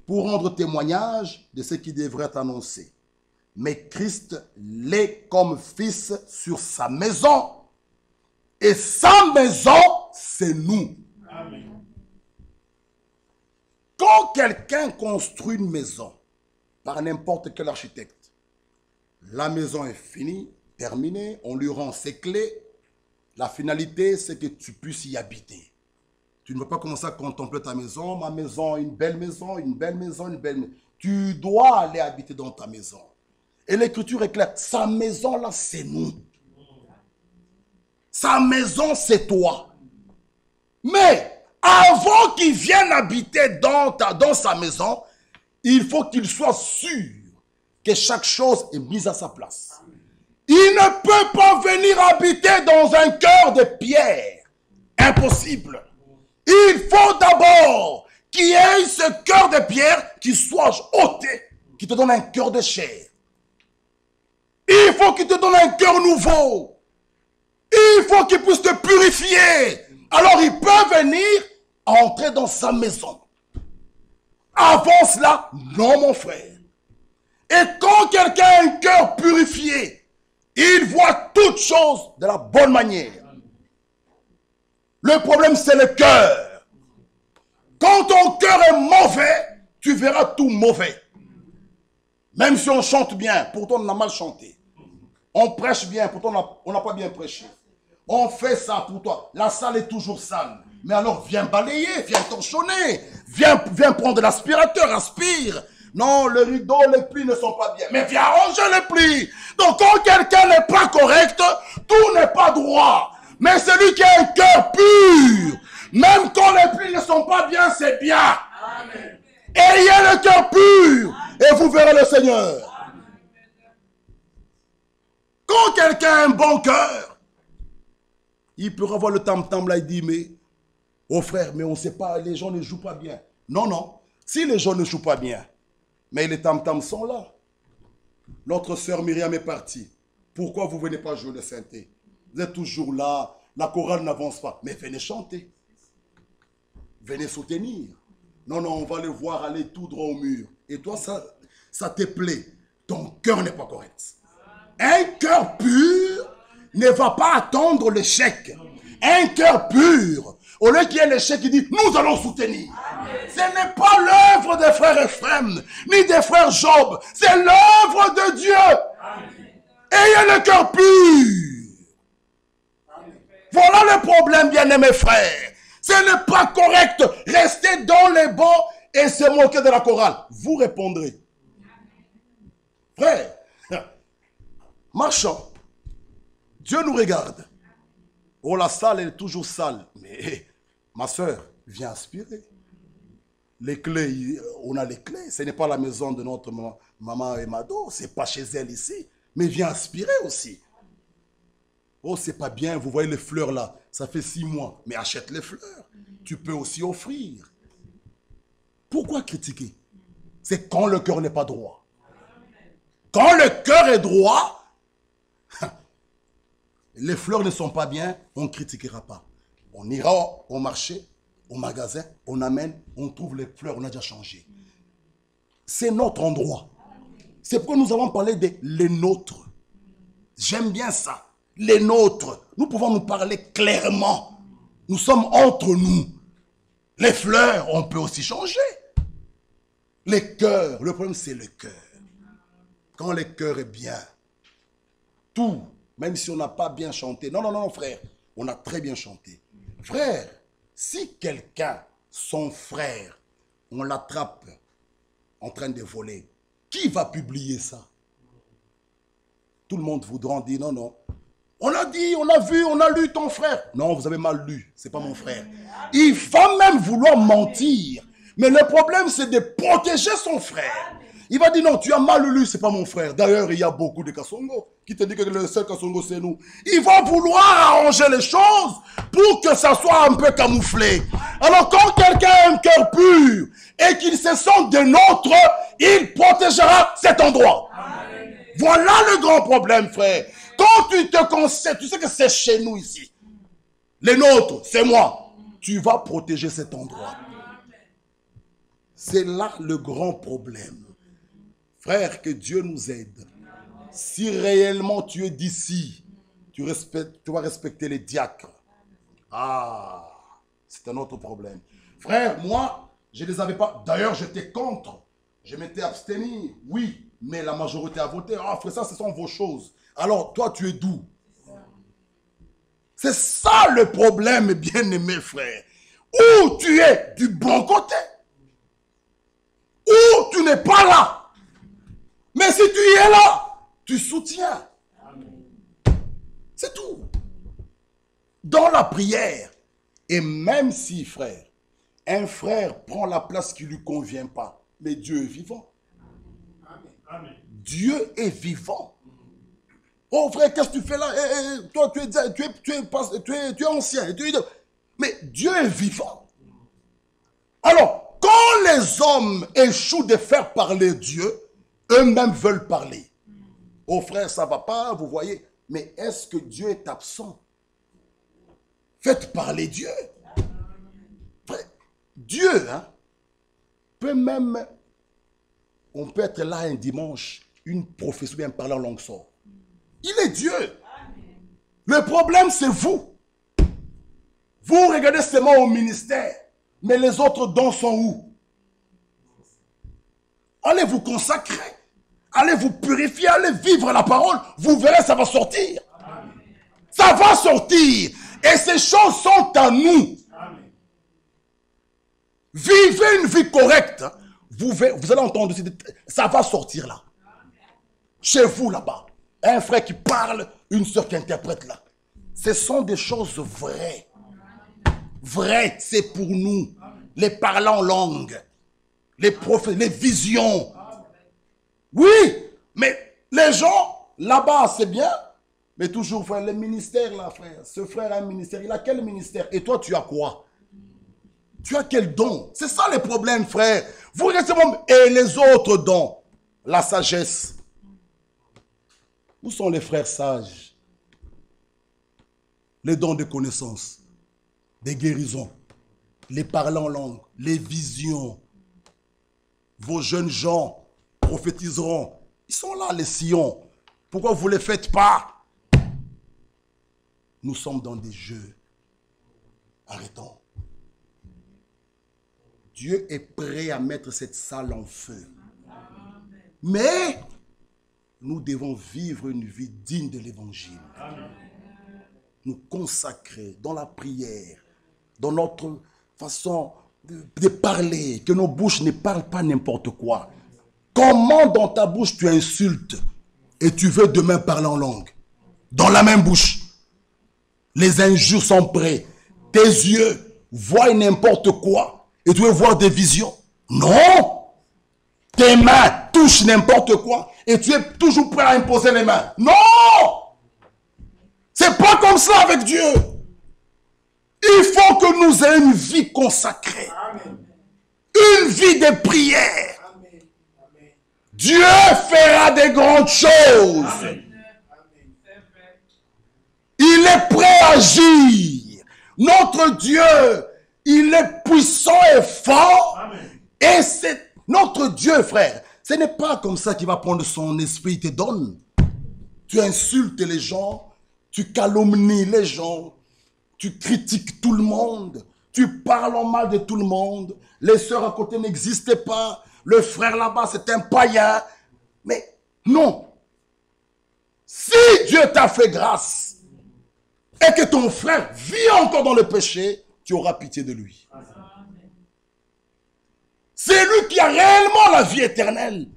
pour rendre témoignage de ce qui devrait être annoncé. Mais Christ l'est comme fils sur sa maison. Et sa maison, c'est nous. Amen. Quand quelqu'un construit une maison, par n'importe quel architecte, la maison est finie, terminée, on lui rend ses clés. La finalité, c'est que tu puisses y habiter. Tu ne vas pas commencer à contempler ta maison, ma maison, une belle maison, une belle maison, une belle maison. Tu dois aller habiter dans ta maison. Et l'écriture est claire, sa maison là, c'est nous. Sa maison, c'est toi. Mais avant qu'il vienne habiter dans sa maison, il faut qu'il soit sûr que chaque chose est mise à sa place. Il ne peut pas venir habiter dans un cœur de pierre. Impossible. Il faut d'abord qu'il y ait ce cœur de pierre qui soit ôté, qui te donne un cœur de chair. Il faut qu'il te donne un cœur nouveau. Il faut qu'il puisse te purifier. Alors il peut venir entrer dans sa maison. Avant cela, non mon frère. Et quand quelqu'un a un cœur purifié, il voit toutes choses de la bonne manière. Le problème, c'est le cœur. Quand ton cœur est mauvais, tu verras tout mauvais. Même si on chante bien, pourtant on a mal chanté. On prêche bien, pourtant on n'a pas bien prêché. On fait ça pour toi. La salle est toujours sale. Mais alors viens balayer, viens torchonner. Viens prendre l'aspirateur, aspire. Non, le rideau, les plis ne sont pas bien. Mais viens arranger les plis. Donc quand quelqu'un n'est pas correct, tout n'est pas droit. Mais celui qui a un cœur pur, même quand les plis ne sont pas bien, c'est bien. Amen. Ayez le cœur pur et vous verrez le Seigneur. Amen. Quand quelqu'un a un bon cœur, il peut avoir le tam-tam là, il dit, mais, oh frère, mais on ne sait pas, les gens ne jouent pas bien. Non, non, si les gens ne jouent pas bien, mais les tam-tams sont là. Notre sœur Myriam est partie. Pourquoi vous ne venez pas jouer le synthé? Vous êtes toujours là, la chorale n'avance pas. Mais venez chanter. Venez soutenir. Non, non, on va le voir aller tout droit au mur. Et toi, ça te plaît. Ton cœur n'est pas correct. Un cœur pur ne va pas attendre l'échec. Un cœur pur, au lieu qu'il y ait l'échec, il dit, nous allons soutenir. Amen. Ce n'est pas l'œuvre des frères Ephrem, ni des frères Job. C'est l'œuvre de Dieu. Amen. Ayez le cœur pur. Amen. Voilà le problème, bien-aimés frères. Ce n'est pas correct. Rester dans les bancs et se moquer de la chorale. Vous répondrez. Frère, marchons. Dieu nous regarde. Oh, la salle est toujours sale. Mais ma soeur, viens aspirer. Les clés, on a les clés. Ce n'est pas la maison de notre maman Emado. Ce n'est pas chez elle ici. Mais viens aspirer aussi. Oh, c'est pas bien. Vous voyez les fleurs là. Ça fait 6 mois. Mais achète les fleurs. Tu peux aussi offrir. Pourquoi critiquer? C'est quand le cœur n'est pas droit. Quand le cœur est droit, les fleurs ne sont pas bien, on ne critiquera pas. On ira au marché, au magasin, on amène, on trouve les fleurs, on a déjà changé. C'est notre endroit. C'est pourquoi nous avons parlé de les nôtres. J'aime bien ça. Les nôtres. Nous pouvons nous parler clairement. Nous sommes entre nous. Les fleurs, on peut aussi changer. Les cœurs, le problème c'est le cœur. Quand le cœur est bien, tout, même si on n'a pas bien chanté. Non, non, non, frère, on a très bien chanté. Frère, si quelqu'un, son frère, on l'attrape en train de voler, qui va publier ça? Tout le monde voudra dire non, non. On a dit, on a vu, on a lu ton frère. Non, vous avez mal lu, c'est pas mon frère. Il va même vouloir mentir. Mais le problème, c'est de protéger son frère. Il va dire non, tu as mal lu, c'est pas mon frère. D'ailleurs, il y a beaucoup de Kasongo qui te disent que le seul Kasongo, c'est nous. Il va vouloir arranger les choses pour que ça soit un peu camouflé. Alors, quand quelqu'un a un cœur pur et qu'il se sent de nôtre, il protégera cet endroit. Amen. Voilà le grand problème, frère. Quand tu te concentres, tu sais que c'est chez nous ici. Les nôtres, c'est moi. Tu vas protéger cet endroit. C'est là le grand problème. Frère, que Dieu nous aide. Si réellement tu es d'ici, tu vas respecter les diacres. Ah, c'est un autre problème. Frère, moi, je ne les avais pas. D'ailleurs, j'étais contre. Je m'étais abstenu. Oui, mais la majorité a voté. Ah, frère, ça, ce sont vos choses. Alors, toi, tu es d'où? C'est ça le problème, bien-aimé frère. Ou tu es du bon côté, ou tu n'es pas là. Mais si tu y es là, tu soutiens. C'est tout. Dans la prière, et même si, frère, un frère prend la place qui ne lui convient pas, mais Dieu est vivant. Amen. Dieu est vivant. Oh frère, qu'est-ce que tu fais là? Toi, tu es ancien. Mais Dieu est vivant. Alors, quand les hommes échouent de faire parler Dieu, eux-mêmes veulent parler. Oh frère, ça ne va pas, vous voyez. Mais est-ce que Dieu est absent? Faites parler Dieu. Frère, Dieu, peut même, on peut être là un dimanche, une prophétie bien parler en langue sort. Il est Dieu. Le problème, c'est vous. Vous regardez seulement au ministère, mais les autres dons sont où? Allez vous consacrer. Allez vous purifier, allez vivre la parole. Vous verrez, ça va sortir. Amen. Ça va sortir. Et ces choses sont à nous. Amen. Vivez une vie correcte. Vous allez entendre, ça va sortir là. Amen. Chez vous là-bas. Un frère qui parle, une soeur qui interprète là. Ce sont des choses vraies. Vraies, c'est pour nous. Les parlants en langue. Les prophètes, les visions. Oui, mais les gens, là-bas, c'est bien. Mais toujours, frère, les ministères, là, frère. Ce frère a un ministère. Il a quel ministère? Et toi, tu as quoi? Tu as quel don? C'est ça les problèmes, frère. Vous restez bon. Et les autres dons? La sagesse. Où sont les frères sages? Les dons de connaissance, des guérisons, les parlants en langue, les visions. Vos jeunes gens prophétiseront. Ils sont là, les sillons. Pourquoi vous ne les faites pas? Nous sommes dans des jeux. Arrêtons. Dieu est prêt à mettre cette salle en feu. Mais nous devons vivre une vie digne de l'évangile. Nous consacrer dans la prière, dans notre façon de parler, que nos bouches ne parlent pas n'importe quoi. Comment dans ta bouche tu insultes et tu veux demain parler en langue? Dans la même bouche. Les injures sont prêts. Tes yeux voient n'importe quoi et tu veux voir des visions. Non! Tes mains touchent n'importe quoi et tu es toujours prêt à imposer les mains. Non! C'est pas comme ça avec Dieu. Il faut que nous ayons une vie consacrée. Amen. Une vie de prière. Amen. Dieu fera des grandes choses. Amen. Il est prêt à agir. Notre Dieu, il est puissant et fort. Amen. Et c'est notre Dieu, frère. Ce n'est pas comme ça qu'il va prendre son esprit, il te donne. Tu insultes les gens. Tu calomnies les gens, tu critiques tout le monde, tu parles en mal de tout le monde, les sœurs à côté n'existaient pas, le frère là-bas c'est un païen. Mais non, si Dieu t'a fait grâce et que ton frère vit encore dans le péché, tu auras pitié de lui. C'est lui qui a réellement la vie éternelle,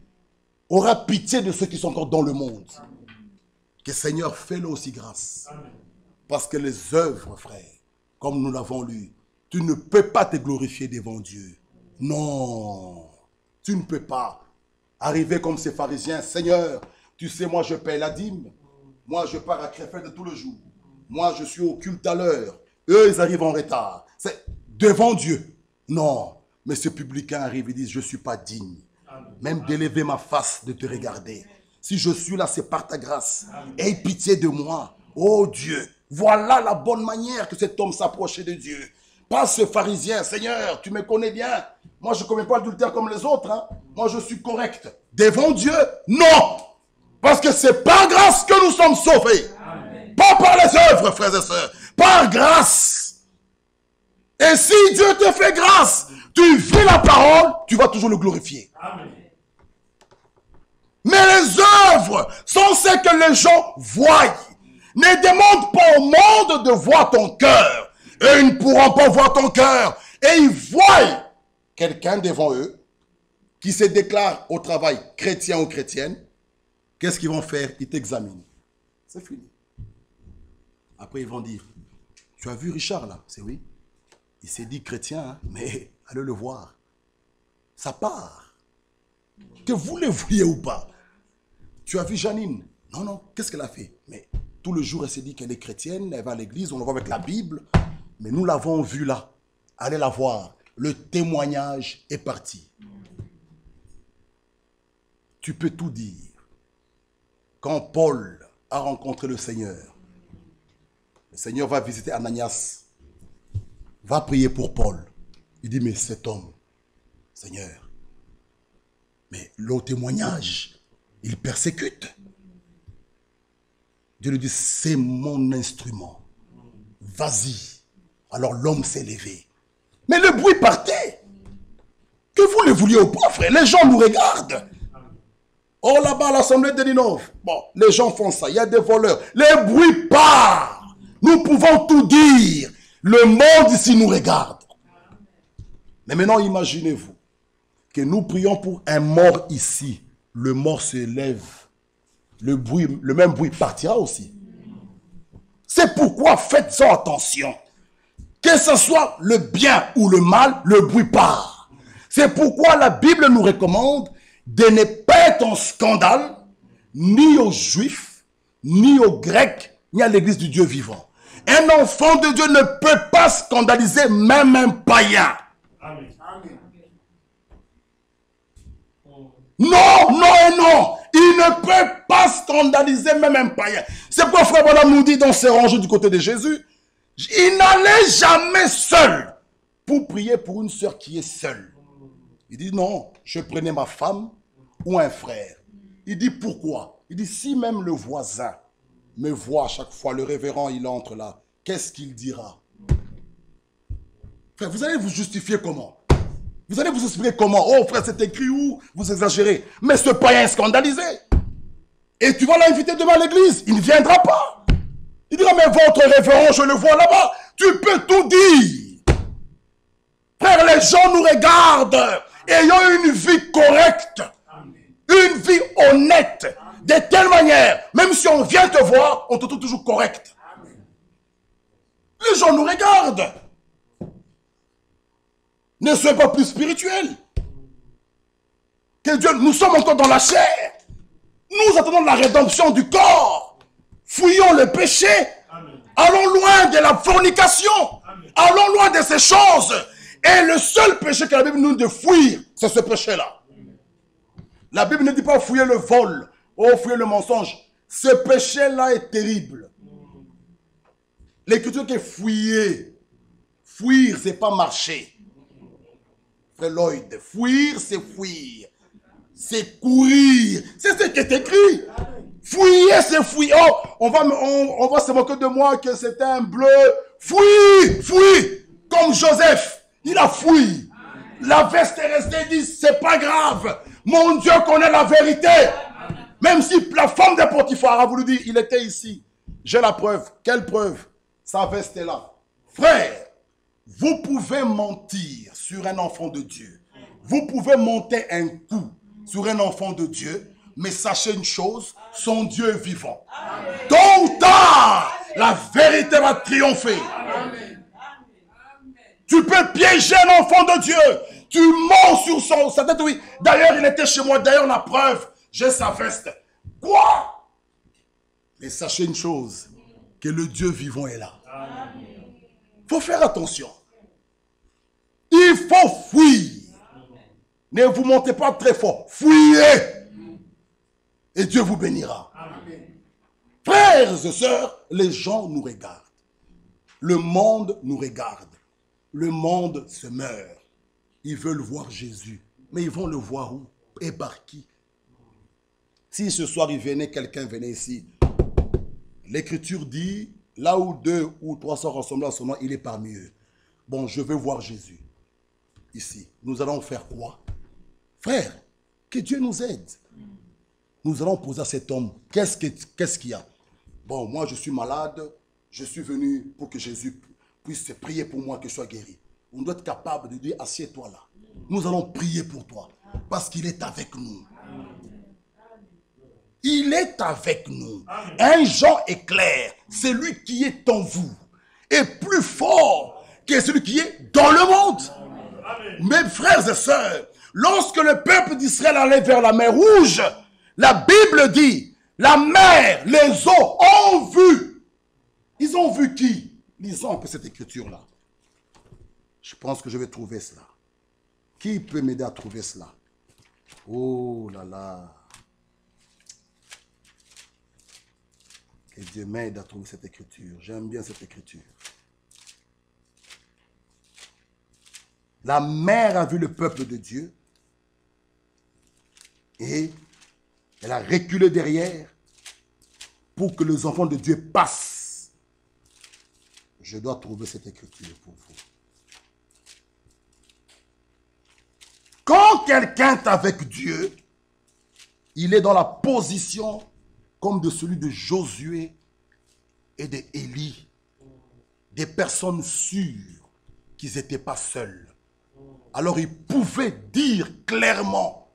aura pitié de ceux qui sont encore dans le monde. Que Seigneur, fais-le aussi grâce. Parce que les œuvres, frère, comme nous l'avons lu, tu ne peux pas te glorifier devant Dieu. Non, tu ne peux pas arriver comme ces pharisiens. Seigneur, tu sais, moi je paye la dîme. Moi je pars à Krefeld de tout le jour. Moi je suis au culte à l'heure. Eux, ils arrivent en retard. C'est devant Dieu. Non, mais ce publicain arrive et dit, je ne suis pas digne. Même d'élever ma face, de te regarder. Si je suis là, c'est par ta grâce. Aie pitié de moi. Oh Dieu, voilà la bonne manière que cet homme s'approchait de Dieu. Pas ce pharisien. Seigneur, tu me connais bien. Moi, je ne commets pas l'adultère comme les autres. Hein. Moi, je suis correct. Devant Dieu, non. Parce que c'est par grâce que nous sommes sauvés. Amen. Pas par les œuvres, frères et sœurs. Par grâce. Et si Dieu te fait grâce, tu vis la parole, tu vas toujours le glorifier. Amen. Mais les œuvres sont ce que les gens voient. Ne demande pas au monde de voir ton cœur. Et ils ne pourront pas voir ton cœur. Et ils voient quelqu'un devant eux qui se déclare au travail chrétien ou chrétienne. Qu'est-ce qu'ils vont faire? Ils t'examinent. C'est fini. Après, ils vont dire, tu as vu Richard là? C'est oui. Il s'est dit chrétien, hein? Mais allez le voir. Ça part. Que vous le vouliez ou pas. Tu as vu Janine? Non, non, qu'est-ce qu'elle a fait? Mais tout le jour, elle s'est dit qu'elle est chrétienne, elle va à l'église, on la voit avec la Bible. Mais nous l'avons vue là. Allez la voir. Le témoignage est parti. Tu peux tout dire. Quand Paul a rencontré le Seigneur va visiter Ananias. Va prier pour Paul. Il dit, mais cet homme, Seigneur, mais le témoignage, il persécute. Dieu lui dit, c'est mon instrument. Vas-y. Alors l'homme s'est levé. Mais le bruit partait. Que vous le vouliez ou pas, frère, les gens nous regardent. Oh, là-bas, à l'assemblée de Ninove, bon, les gens font ça, il y a des voleurs. Les bruits partent. Nous pouvons tout dire. Le monde ici nous regarde. Mais maintenant, imaginez-vous que nous prions pour un mort ici. Le mort se lève. Le même bruit partira aussi. C'est pourquoi faites-en attention. Que ce soit le bien ou le mal, le bruit part. C'est pourquoi la Bible nous recommande de ne pas être en scandale, ni aux Juifs, ni aux Grecs, ni à l'Église du Dieu vivant. Un enfant de Dieu ne peut pas scandaliser même un païen. Amen. Non, non et non. Il ne peut pas scandaliser même un païen. C'est pourquoi Frère Branham nous dit dans ses rangeaux du côté de Jésus, il n'allait jamais seul pour prier pour une sœur qui est seule. Il dit non, je prenais ma femme ou un frère. Il dit pourquoi? Il dit si même le voisin me voit chaque fois, le révérend il entre là, qu'est-ce qu'il dira? Frère, vous allez vous justifier comment? Vous allez vous expliquer comment? Oh frère, c'est écrit où? Vous exagérez. Mais ce païen est scandalisé. Et tu vas l'inviter demain à l'église. Il ne viendra pas. Il dira, mais votre révérend, je le vois là-bas. Tu peux tout dire. Frère, les gens nous regardent. Ayant une vie correcte. Une vie honnête. De telle manière, même si on vient te voir, on te trouve toujours correct. Les gens nous regardent. Ne soyez pas plus spirituel. Que Dieu, nous sommes encore dans la chair. Nous attendons la rédemption du corps. Fuyons le péché. Amen. Allons loin de la fornication. Amen. Allons loin de ces choses. Et le seul péché que la Bible nous dit de fuir, c'est ce péché-là. La Bible ne dit pas fouiller le vol. Oh, fouiller le mensonge. Ce péché-là est terrible. L'écriture qui est fouiller. Fuir, c'est pas marcher. Frère Lloyd, fuir, c'est fuir. C'est courir. C'est ce qui est écrit. Fouiller, c'est fuir. Oh, on va se moquer de moi que c'est un bleu. Fuis, fuis. Comme Joseph, il a fui. La veste est restée, il dit, c'est pas grave. Mon Dieu connaît la vérité. Même si la femme de Potiphar a voulu dire, il était ici. J'ai la preuve. Quelle preuve? Sa veste est là. Frère, vous pouvez mentir sur un enfant de Dieu. Vous pouvez monter un coup sur un enfant de Dieu. Mais sachez une chose, son Dieu est vivant. Tôt ou tard, la vérité va triompher. Tu peux piéger un enfant de Dieu. Tu mens sur sa tête, oui. D'ailleurs, il était chez moi. D'ailleurs, la preuve, j'ai sa veste. Quoi? Mais sachez une chose, que le Dieu vivant est là. Il faut faire attention. Il faut fuir. Ne vous montez pas très fort. Fuyez. Et Dieu vous bénira. Frères et sœurs, les gens nous regardent. Le monde nous regarde. Le monde se meurt. Ils veulent voir Jésus. Mais ils vont le voir où? Et par qui? Si ce soir il venait, quelqu'un venait ici. L'Écriture dit, là où 2 ou 3 sont rassemblés à son nom, il est parmi eux. Bon, je veux voir Jésus. Ici. Nous allons faire quoi? Frère, que Dieu nous aide. Nous allons poser à cet homme, qu'est-ce qu'il y a? Bon, moi je suis malade, je suis venu pour que Jésus puisse prier pour moi, que je sois guéri. On doit être capable de dire, assieds-toi là. Nous allons prier pour toi, parce qu'il est avec nous. Il est avec nous. Un Jean est clair, celui qui est en vous est plus fort que celui qui est dans le monde. Mes frères et sœurs, lorsque le peuple d'Israël allait vers la mer Rouge, la Bible dit, la mer, les eaux ont vu. Ils ont vu qui? Lisons un peu cette écriture-là. Je pense que je vais trouver cela. Qui peut m'aider à trouver cela? Oh là là. Que Dieu m'aide à trouver cette écriture. J'aime bien cette écriture. La mer a vu le peuple de Dieu et elle a reculé derrière pour que les enfants de Dieu passent. Je dois trouver cette écriture pour vous. Quand quelqu'un est avec Dieu, il est dans la position comme de celui de Josué et d'Élie. Des personnes sûres qu'ils n'étaient pas seuls. Alors ils pouvaient dire clairement,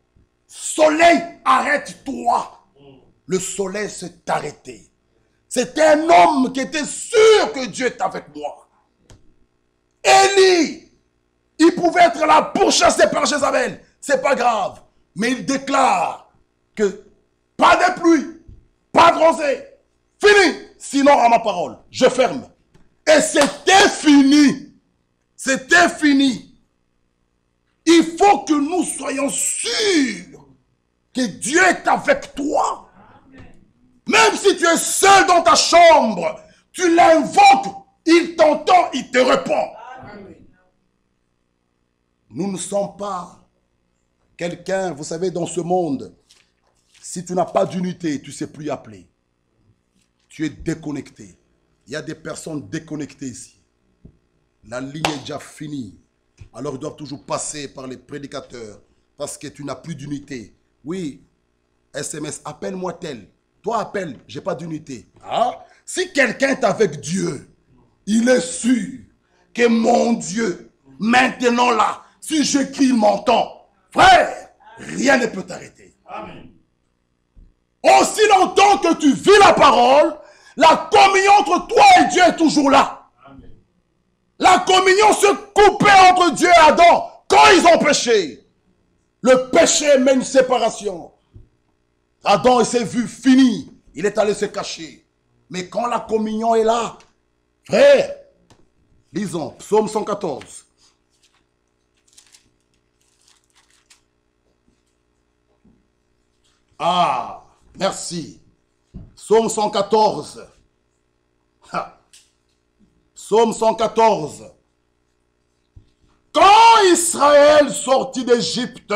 soleil, arrête-toi. Le soleil s'est arrêté. C'était un homme qui était sûr que Dieu est avec moi. Élie, il pouvait être là pourchassé par Jézabel. C'est pas grave. Mais il déclare que pas de pluie, pas de rosée. Fini. Sinon, à ma parole, je ferme. Et c'était fini. C'était fini. Il faut que nous soyons sûrs que Dieu est avec toi. Même si tu es seul dans ta chambre, tu l'invoques, il t'entend, il te répond. Nous ne sommes pas quelqu'un, vous savez, dans ce monde, si tu n'as pas d'unité, tu ne sais plus appeler. Tu es déconnecté. Il y a des personnes déconnectées ici. La ligne est déjà finie. Alors ils doivent toujours passer par les prédicateurs parce que tu n'as plus d'unité. Oui, SMS, appelle-moi tel. Toi, appelle, je n'ai pas d'unité. Ah, si quelqu'un est avec Dieu, il est sûr que mon Dieu, maintenant là, si je crie, il m'entend. Frère, rien ne peut t'arrêter. Amen. Aussi longtemps que tu vis la parole, la communion entre toi et Dieu est toujours là. Amen. La communion se coupait entre Dieu et Adam quand ils ont péché. Le péché mène une séparation. Adam s'est vu fini. Il est allé se cacher. Mais quand la communion est là, frère, lisons Psaume 114. Ah, merci. Psaume 114. Psaume 114. Quand Israël sortit d'Égypte,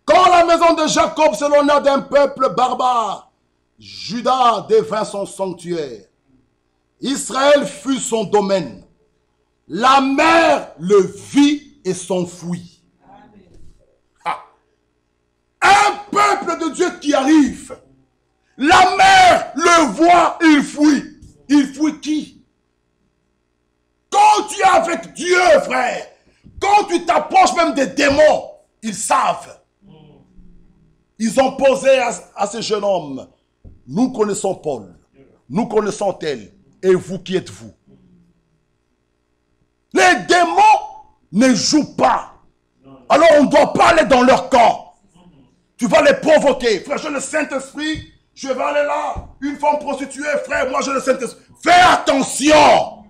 quand la maison de Jacob s'éloigna d'un peuple barbare, Juda devint son sanctuaire. Israël fut son domaine. La mer le vit et s'enfuit. Un peuple de Dieu qui arrive. La mer le voit, il fuit. Il fuit qui? Quand tu es avec Dieu, frère, quand tu t'approches même des démons, ils savent. Ils ont posé à ce jeune homme, nous connaissons Paul, nous connaissons tel, et vous qui êtes-vous? Les démons ne jouent pas. Alors on ne doit pas aller dans leur camp. Tu vas les provoquer. Frère, j'ai le Saint-Esprit, je vais aller là. Une femme prostituée, frère, moi j'ai le Saint-Esprit. Fais attention.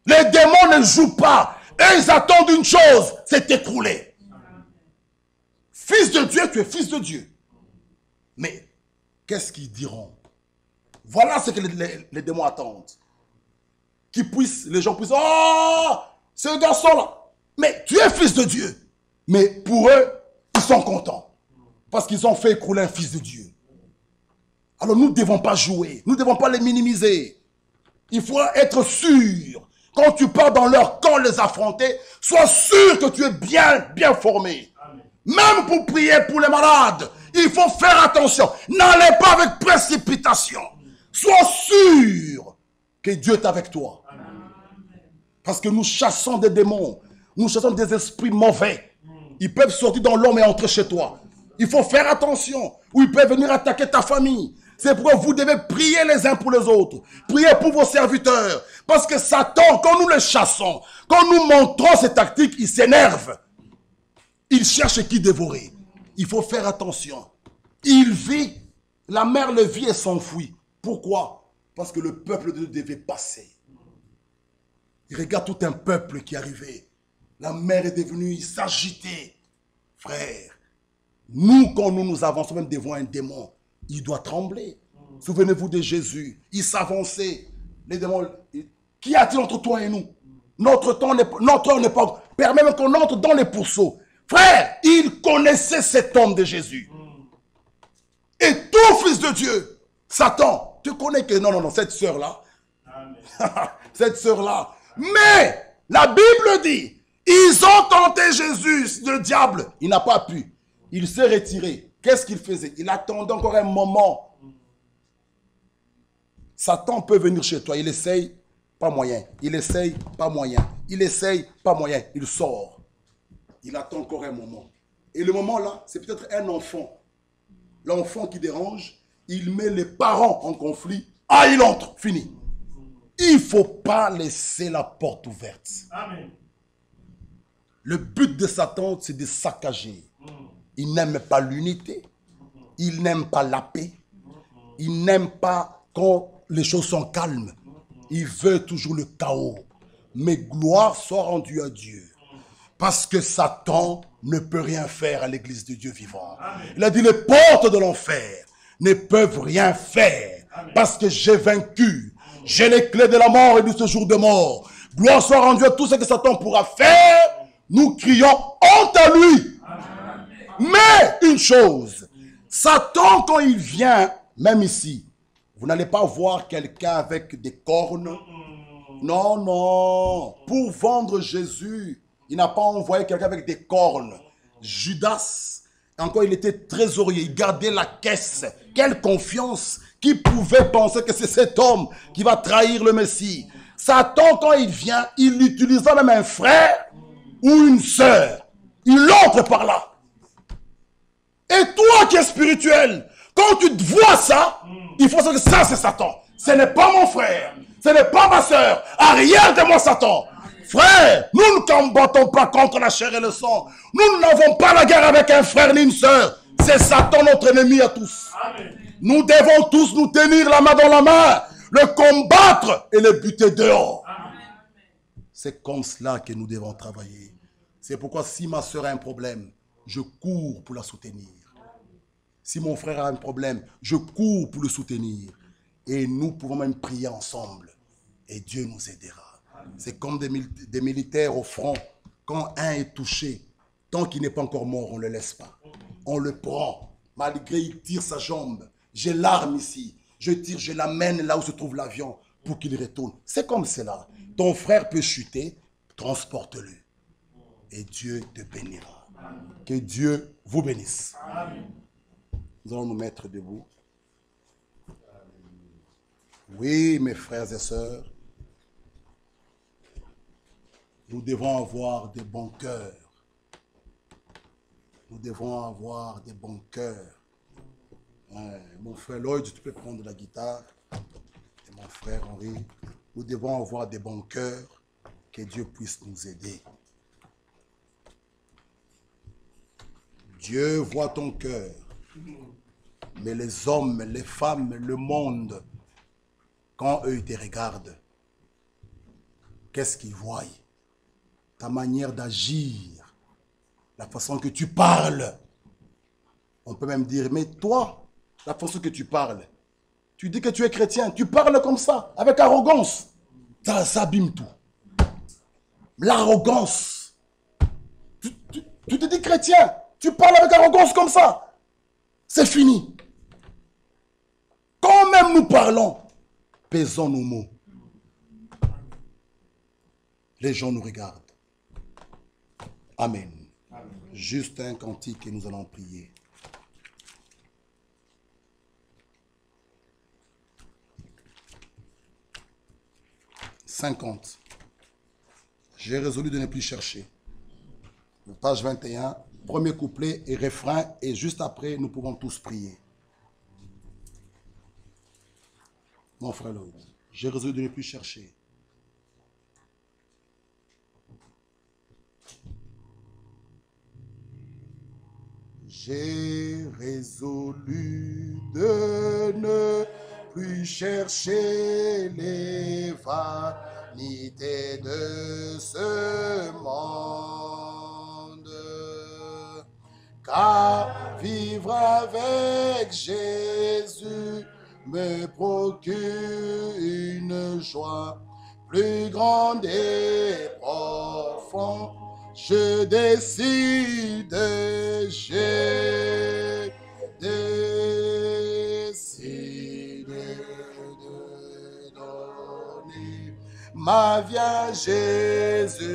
Les démons ne jouent pas. Et ils attendent une chose, c'est t'écrouler. Fils de Dieu, tu es fils de Dieu. Mais qu'est-ce qu'ils diront? Voilà ce que les démons attendent. Les gens puissent, oh, ce garçon-là. Mais tu es fils de Dieu. Mais pour eux, ils sont contents. Parce qu'ils ont fait écrouler un fils de Dieu. Alors nous ne devons pas jouer. Nous ne devons pas les minimiser. Il faut être sûr. Quand tu pars dans leur camp les affronter, sois sûr que tu es bien formé. Amen. Même pour prier pour les malades, il faut faire attention. N'allez pas avec précipitation. Sois sûr que Dieu est avec toi. Amen. Parce que nous chassons des démons. Nous chassons des esprits mauvais. Ils peuvent sortir dans l'homme et entrer chez toi. Il faut faire attention. Ou ils peuvent venir attaquer ta famille. C'est pourquoi vous devez prier les uns pour les autres. Priez pour vos serviteurs. Parce que Satan, quand nous les chassons, quand nous montrons ses tactiques, il s'énerve. Il cherche qui dévorer. Il faut faire attention. Il vit. La mer le vit et s'enfuit. Pourquoi? Parce que le peuple de Dieu devait passer. Il regarde tout un peuple qui arrivait. La mer est devenue, il s'agitait. Frère, nous, quand nous avançons même devant un démon, il doit trembler. Souvenez-vous de Jésus. Il s'avançait. Les démons, qu'y a-t-il entre toi et nous? Notre temps n'est pas... Permet même qu'on entre dans les pourceaux. Frère, il connaissait cet homme de Jésus. Et tout fils de Dieu, Satan, tu connais que... Non, cette sœur-là. Cette sœur-là. Mais, la Bible dit, ils ont tenté Jésus, le diable. Il n'a pas pu. Il s'est retiré. Qu'est-ce qu'il faisait? Il attendait encore un moment. Satan peut venir chez toi. Il essaye, pas moyen. Il essaye, pas moyen. Il essaye, pas moyen. Il sort. Il attend encore un moment. Et le moment là, c'est peut-être un enfant. L'enfant qui dérange, il met les parents en conflit. Ah, il entre. Fini. Il ne faut pas laisser la porte ouverte. Amen. Le but de Satan, c'est de saccager. Il n'aime pas l'unité. Il n'aime pas la paix. Il n'aime pas quand les choses sont calmes. Il veut toujours le chaos. Mais gloire soit rendue à Dieu. Parce que Satan ne peut rien faire à l'église de Dieu vivant. Amen. Il a dit, les portes de l'enfer ne peuvent rien faire. Amen. Parce que j'ai vaincu. J'ai les clés de la mort et de ce jour de mort. Gloire soit rendue à tout ce que Satan pourra faire. Nous crions honte à lui. Amen. Mais une chose, Satan quand il vient, même ici, vous n'allez pas voir quelqu'un avec des cornes. Non. Pour vendre Jésus, il n'a pas envoyé quelqu'un avec des cornes. Judas, encore il était trésorier, il gardait la caisse. Quelle confiance! Qui pouvait penser que c'est cet homme qui va trahir le Messie? Satan, quand il vient, il utilisa même un frère ou une sœur. Il entre par là. Et toi qui es spirituel, quand tu te vois ça, il faut savoir que ça c'est Satan. Ce n'est pas mon frère, ce n'est pas ma sœur. Arrière de moi Satan. Frère, nous ne combattons pas contre la chair et le sang. Nous n'avons pas la guerre avec un frère ni une sœur. C'est Satan notre ennemi à tous. Amen. Nous devons tous nous tenir la main dans la main, le combattre et le buter dehors. C'est comme cela que nous devons travailler. C'est pourquoi si ma soeur a un problème, je cours pour la soutenir. Si mon frère a un problème, je cours pour le soutenir. Et nous pouvons même prier ensemble. Et Dieu nous aidera. C'est comme des militaires au front. Quand un est touché, tant qu'il n'est pas encore mort, on ne le laisse pas. On le prend. Malgré il tire sa jambe. J'ai l'arme ici. Je tire, je l'amène là où se trouve l'avion pour qu'il retourne. C'est comme cela. Ton frère peut chuter, transporte-le. Et Dieu te bénira. Que Dieu vous bénisse. Nous allons nous mettre debout. Oui, mes frères et sœurs. Nous devons avoir des bons cœurs. Nous devons avoir des bons cœurs. Mon frère Lloyd, tu peux prendre la guitare. Et mon frère Henri, nous devons avoir des bons cœurs. Que Dieu puisse nous aider. Dieu voit ton cœur. Mais les hommes, les femmes, le monde, quand eux ils te regardent, qu'est-ce qu'ils voient? Ta manière d'agir, la façon que tu parles. On peut même dire, mais toi, la façon que tu parles, tu dis que tu es chrétien, tu parles comme ça, avec arrogance. Ça abîme tout. L'arrogance. Tu te dis chrétien, tu parles avec arrogance comme ça. C'est fini. Quand même nous parlons, pesons nos mots. Les gens nous regardent. Amen. Amen. Juste un cantique et nous allons prier. « 50. J'ai résolu de ne plus chercher. » Page 21, premier couplet et refrain, et juste après, nous pouvons tous prier. Mon frère Lloyd, j'ai résolu de ne plus chercher. J'ai résolu de ne plus chercher les vanités de ce monde, car vivre avec Jésus me procure une joie plus grande et profonde. Je décide, j'ai décidé de donner ma vie à Jésus-Christ.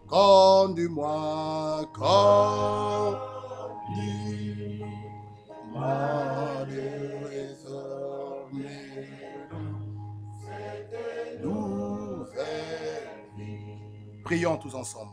Conduis-moi, conduis-moi désormais cette nouvelle vie. Prions tous ensemble.